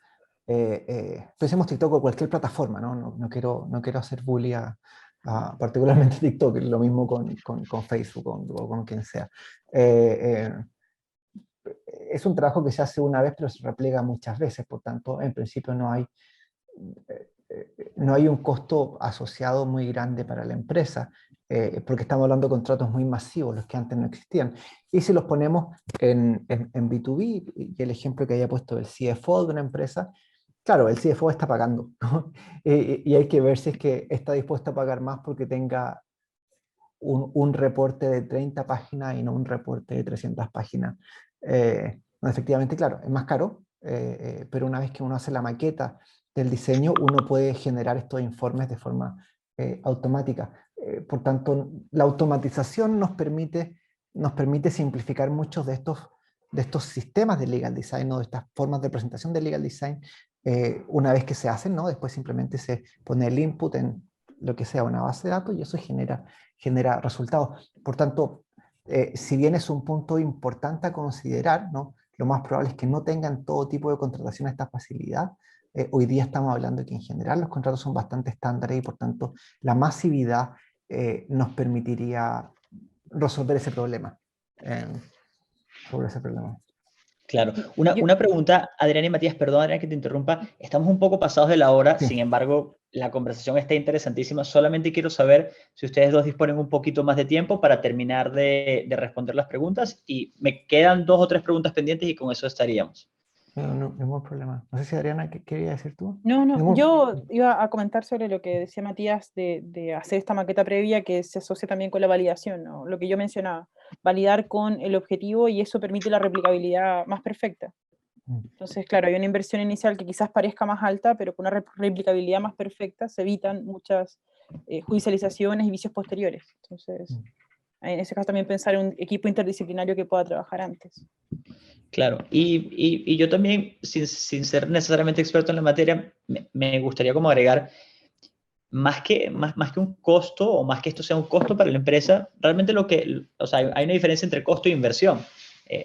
Pensemos TikTok o cualquier plataforma, ¿no? No quiero hacer bully particularmente TikTok, lo mismo con Facebook o con quien sea. Es un trabajo que se hace una vez, pero se repliega muchas veces, por tanto, en principio no hay un costo asociado muy grande para la empresa, porque estamos hablando de contratos muy masivos, los que antes no existían. Y si los ponemos en B2B, y el ejemplo que haya puesto el CFO de una empresa, claro, el CFO está pagando, ¿no? Y hay que ver si es que está dispuesto a pagar más porque tenga un reporte de 30 páginas y no un reporte de 300 páginas. No, efectivamente, claro, es más caro, pero una vez que uno hace la maqueta del diseño, uno puede generar estos informes de forma automática. Por tanto, la automatización nos permite simplificar muchos de estos sistemas de legal design o de estas formas de presentación de legal design una vez que se hacen, ¿no? Después simplemente se pone el input en lo que sea una base de datos y eso genera resultados. Por tanto, si bien es un punto importante a considerar, ¿no? Lo más probable es que no tengan todo tipo de contratación esta facilidad. Hoy día estamos hablando de que en general los contratos son bastante estándares y por tanto la masividad nos permitiría resolver ese problema. Sobre ese problema. Claro. Una pregunta, Adrián y Matías, perdón, Adrián, que te interrumpa. Estamos un poco pasados de la hora, Sí. sin embargo, la conversación está interesantísima. Solamente quiero saber si ustedes dos disponen un poquito más de tiempo para terminar de responder las preguntas. Y me quedan 2 o 3 preguntas pendientes y con eso estaríamos. No, ningún problema. No sé si Adriana, ¿qué quería decir tú? No, yo iba a comentar sobre lo que decía Matías de hacer esta maqueta previa que se asocia también con la validación, ¿no? Lo que yo mencionaba, validar con el objetivo y eso permite la replicabilidad más perfecta. Entonces, claro, hay una inversión inicial que quizás parezca más alta, pero con una replicabilidad más perfecta se evitan muchas judicializaciones y vicios posteriores. Entonces, en ese caso también pensar en un equipo interdisciplinario que pueda trabajar antes. Claro, y yo también, sin ser necesariamente experto en la materia, me gustaría como agregar, más que un costo, o más que esto sea un costo para la empresa, realmente o sea, hay una diferencia entre costo e inversión.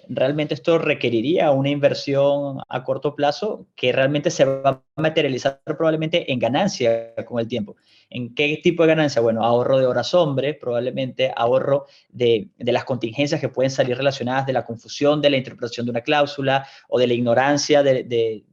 Realmente esto requeriría una inversión a corto plazo que realmente se va a materializar probablemente en ganancia con el tiempo. ¿En qué tipo de ganancia? Bueno, ahorro de horas hombre, probablemente ahorro de las contingencias que pueden salir relacionadas de la confusión de la interpretación de una cláusula o de la ignorancia de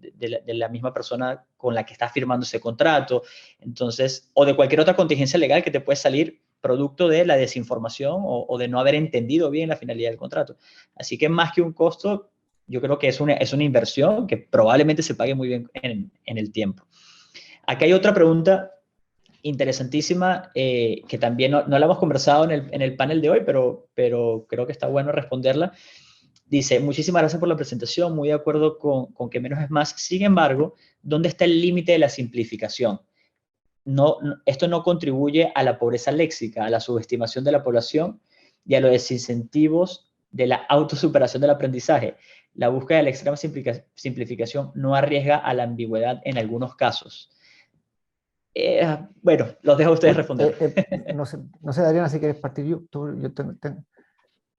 la misma persona con la que está firmando ese contrato. Entonces, o de cualquier otra contingencia legal que te puede salir producto de la desinformación o de no haber entendido bien la finalidad del contrato. Así que más que un costo, yo creo que es una inversión que probablemente se pague muy bien en el tiempo. Acá hay otra pregunta interesantísima que también no la hemos conversado en el panel de hoy, pero creo que está bueno responderla. Dice, muchísimas gracias por la presentación, muy de acuerdo con que menos es más. Sin embargo, ¿dónde está el límite de la simplificación? Esto no contribuye a la pobreza léxica, a la subestimación de la población y a los desincentivos de la autosuperación del aprendizaje. La búsqueda de la extrema simplificación no arriesga a la ambigüedad en algunos casos. Bueno, los dejo a ustedes responder. No sé, Adriana, si quieres partir yo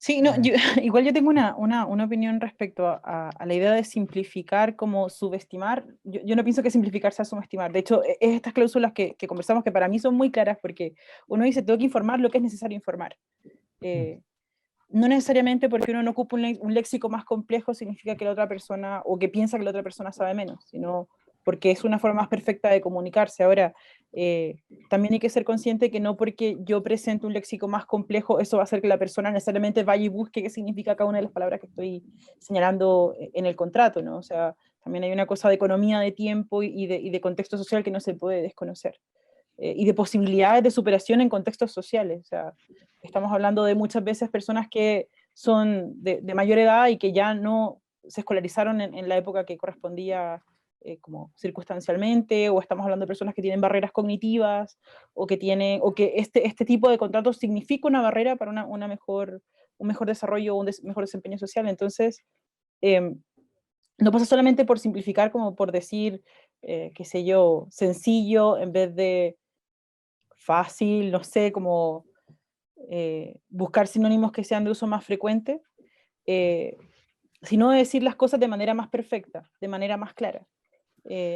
Sí, no, igual yo tengo una opinión respecto a la idea de simplificar como subestimar. Yo no pienso que simplificar sea subestimar. De hecho, es estas cláusulas que conversamos que para mí son muy claras porque uno dice, tengo que informar lo que es necesario informar. No necesariamente porque uno no ocupa un léxico más complejo significa que la otra persona, o que piensa que la otra persona sabe menos, sino porque es una forma más perfecta de comunicarse. Ahora, también hay que ser consciente que no porque yo presente un léxico más complejo, eso va a hacer que la persona necesariamente vaya y busque qué significa cada una de las palabras que estoy señalando en el contrato, ¿no? O sea, también hay una cosa de economía de tiempo y de contexto social que no se puede desconocer. Y de posibilidades de superación en contextos sociales. O sea, estamos hablando de muchas veces personas que son de mayor edad y que ya no se escolarizaron en la época que correspondía como circunstancialmente, o estamos hablando de personas que tienen barreras cognitivas, o que este tipo de contratos significa una barrera para un mejor desarrollo, un mejor desempeño social. Entonces, no pasa solamente por simplificar como por decir, qué sé yo, sencillo en vez de fácil, no sé, como buscar sinónimos que sean de uso más frecuente, sino decir las cosas de manera más perfecta, de manera más clara.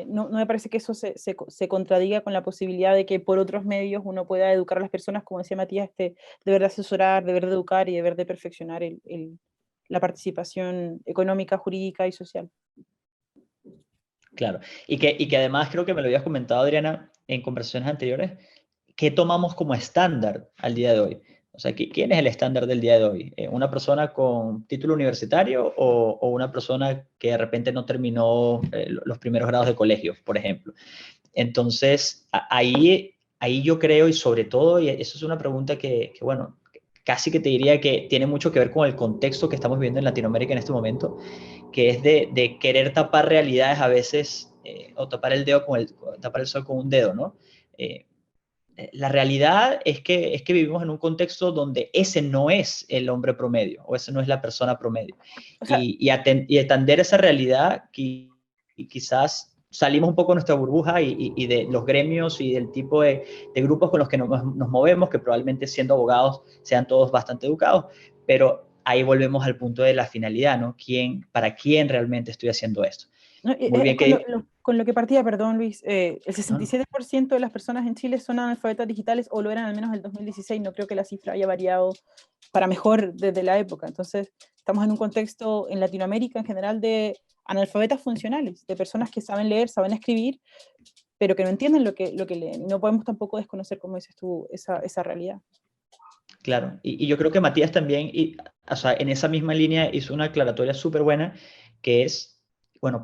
No me parece que eso se contradiga con la posibilidad de que por otros medios uno pueda educar a las personas, como decía Matías, deber de asesorar, deber de educar y deber de perfeccionar la participación económica, jurídica y social. Claro, y que además creo que me lo habías comentado, Adriana, en conversaciones anteriores, ¿qué tomamos como estándar al día de hoy? O sea, ¿quién es el estándar del día de hoy? ¿Una persona con título universitario o una persona que de repente no terminó los primeros grados de colegio, por ejemplo? Entonces, ahí yo creo, y sobre todo, y eso es una pregunta que, bueno, casi que te diría que tiene mucho que ver con el contexto que estamos viviendo en Latinoamérica en este momento, que es de querer tapar realidades a veces, o tapar el dedo tapar el sol con un dedo, ¿no? Eh, la realidad es que vivimos en un contexto donde ese no es el hombre promedio, o ese no es la persona promedio. O sea, Y atender esa realidad, y quizás salimos un poco de nuestra burbuja y de los gremios y del tipo de grupos con los que nos movemos, que probablemente siendo abogados sean todos bastante educados, pero ahí volvemos al punto de la finalidad, ¿no? ¿Para quién realmente estoy haciendo esto? no, Muy bien con lo que partía, perdón Luis, el ¿no? 67% de las personas en Chile son analfabetas digitales o lo eran al menos en el 2016, no creo que la cifra haya variado para mejor desde la época. Entonces, estamos en un contexto en Latinoamérica en general de analfabetas funcionales, de personas que saben leer, saben escribir, pero que no entienden lo que leen. Y no podemos tampoco desconocer, como dices tú, esa realidad. Claro, y yo creo que Matías también, o sea, en esa misma línea hizo una aclaratoria súper buena, que es, bueno,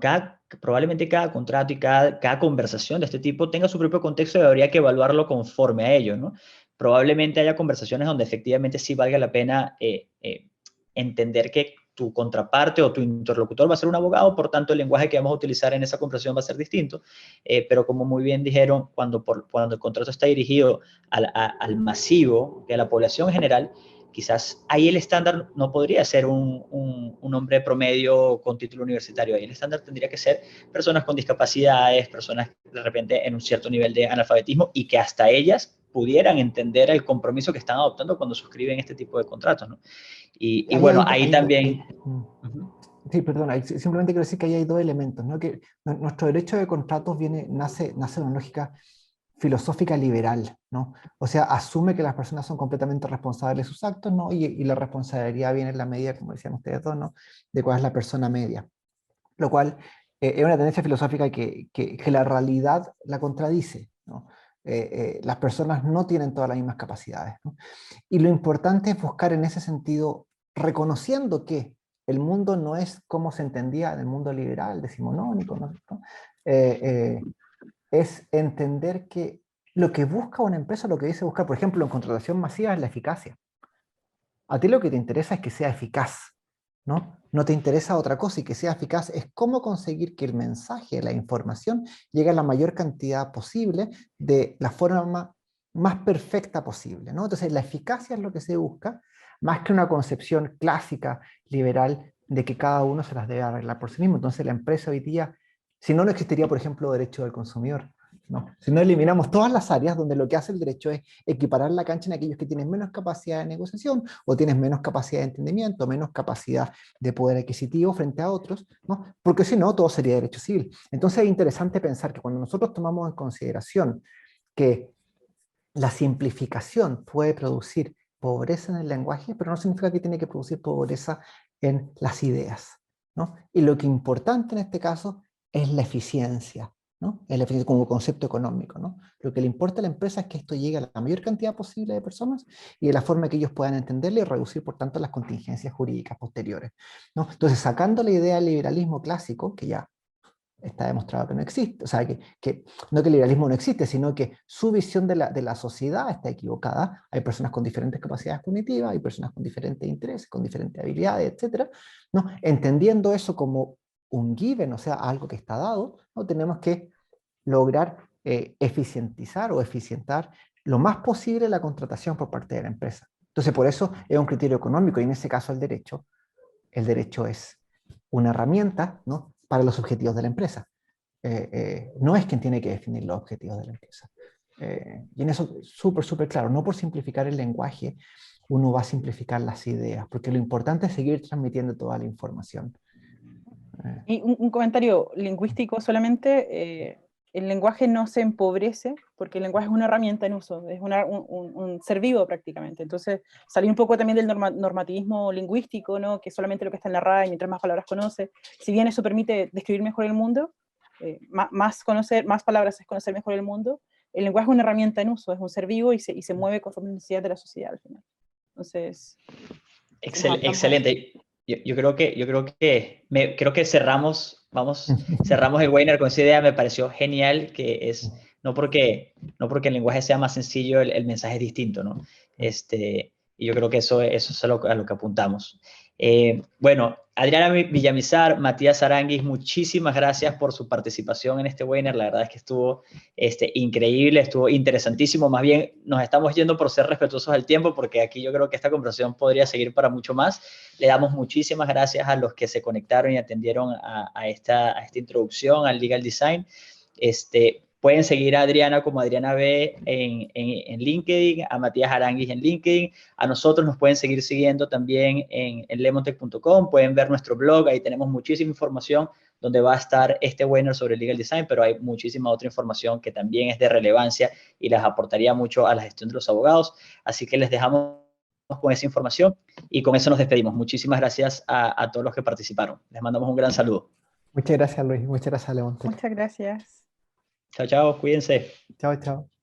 probablemente cada contrato y cada conversación de este tipo tenga su propio contexto y habría que evaluarlo conforme a ello, ¿no? Probablemente haya conversaciones donde efectivamente sí valga la pena entender que tu contraparte o tu interlocutor va a ser un abogado, por tanto el lenguaje que vamos a utilizar en esa conversación va a ser distinto, pero como muy bien dijeron, cuando el contrato está dirigido al masivo, a la población en general, quizás ahí el estándar no podría ser un hombre promedio con título universitario, ahí el estándar tendría que ser personas con discapacidades, personas de repente en un cierto nivel de analfabetismo y que hasta ellas pudieran entender el compromiso que están adoptando cuando suscriben este tipo de contratos, ¿no? Y bueno, ahí también... Sí, perdón, simplemente quiero decir que ahí hay dos elementos, ¿no? Que nuestro derecho de contratos nace de una lógica filosófica liberal, ¿no? O sea, asume que las personas son completamente responsables de sus actos, ¿no? Y la responsabilidad viene en la medida, como decían ustedes dos, ¿no? De cuál es la persona media. Lo cual es una tendencia filosófica que la realidad la contradice, ¿no? Las personas no tienen todas las mismas capacidades, ¿no? Y lo importante es buscar en ese sentido, reconociendo que el mundo no es como se entendía en el mundo liberal, decimonónico, ¿no? Es entender que lo que busca una empresa, lo que dice buscar, por ejemplo, en contratación masiva, es la eficacia. A ti lo que te interesa es que sea eficaz, ¿no? No te interesa otra cosa, y que sea eficaz es cómo conseguir que el mensaje, la información, llegue a la mayor cantidad posible de la forma más perfecta posible, ¿no? Entonces, la eficacia es lo que se busca, más que una concepción clásica, liberal, de que cada uno se las debe arreglar por sí mismo. Entonces, la empresa hoy día, si no, no existiría, por ejemplo, derecho del consumidor, ¿no? Si no eliminamos todas las áreas donde lo que hace el derecho es equiparar la cancha en aquellos que tienen menos capacidad de negociación o tienen menos capacidad de entendimiento, menos capacidad de poder adquisitivo frente a otros, ¿no? Porque si no, todo sería derecho civil. Entonces es interesante pensar que cuando nosotros tomamos en consideración que la simplificación puede producir pobreza en el lenguaje, pero no significa que tiene que producir pobreza en las ideas, ¿no? Y lo que es importante en este caso es la eficiencia, ¿no? Es la eficiencia como concepto económico, ¿no? Lo que le importa a la empresa es que esto llegue a la mayor cantidad posible de personas y de la forma que ellos puedan entenderlo y reducir, por tanto, las contingencias jurídicas posteriores, ¿no? Entonces, sacando la idea del liberalismo clásico, que ya está demostrado que no existe, o sea, no que el liberalismo no existe, sino que su visión de la sociedad está equivocada. Hay personas con diferentes capacidades cognitivas, hay personas con diferentes intereses, con diferentes habilidades, etcétera, ¿no? Entendiendo eso como un given, o sea, algo que está dado, ¿no? Tenemos que lograr eficientizar o eficientar lo más posible la contratación por parte de la empresa. Entonces, por eso es un criterio económico, y en ese caso el derecho es una herramienta, ¿no? Para los objetivos de la empresa. No es quien tiene que definir los objetivos de la empresa. Y en eso súper claro, no por simplificar el lenguaje uno va a simplificar las ideas, porque lo importante es seguir transmitiendo toda la información. Y un comentario lingüístico solamente, el lenguaje no se empobrece porque el lenguaje es una herramienta en uso, es un ser vivo prácticamente. Entonces, salir un poco también del normativismo lingüístico, ¿no? Que solamente lo que está en la RAE, mientras más palabras conoce, si bien eso permite describir mejor el mundo, más palabras es conocer mejor el mundo, el lenguaje es una herramienta en uso, es un ser vivo y se mueve conforme las necesidades de la sociedad al final. Entonces, excelente. Yo creo que cerramos el webinar con esa idea. Me pareció genial, que es no porque el lenguaje sea más sencillo, el mensaje es distinto, ¿no? Y yo creo que eso es a lo que apuntamos. Bueno, Adriana Villamizar, Matías Aranguis, muchísimas gracias por su participación en este webinar. La verdad es que estuvo increíble, estuvo interesantísimo. Más bien nos estamos yendo por ser respetuosos del tiempo, porque aquí yo creo que esta conversación podría seguir para mucho más. Le damos muchísimas gracias a los que se conectaron y atendieron a esta introducción al Legal Design. Pueden seguir a Adriana como Adriana B en LinkedIn, a Matías Aranguis en LinkedIn. A nosotros nos pueden seguir siguiendo también en lemontech.com. Pueden ver nuestro blog, ahí tenemos muchísima información donde va a estar este webinar sobre Legal Design, pero hay muchísima otra información que también es de relevancia y les aportaría mucho a la gestión de los abogados. Así que les dejamos con esa información y con eso nos despedimos. Muchísimas gracias a todos los que participaron. Les mandamos un gran saludo. Muchas gracias, Luis. Muchas gracias, Lemontech. muchas gracias. Chao, chao, cuídense. Chao, chao.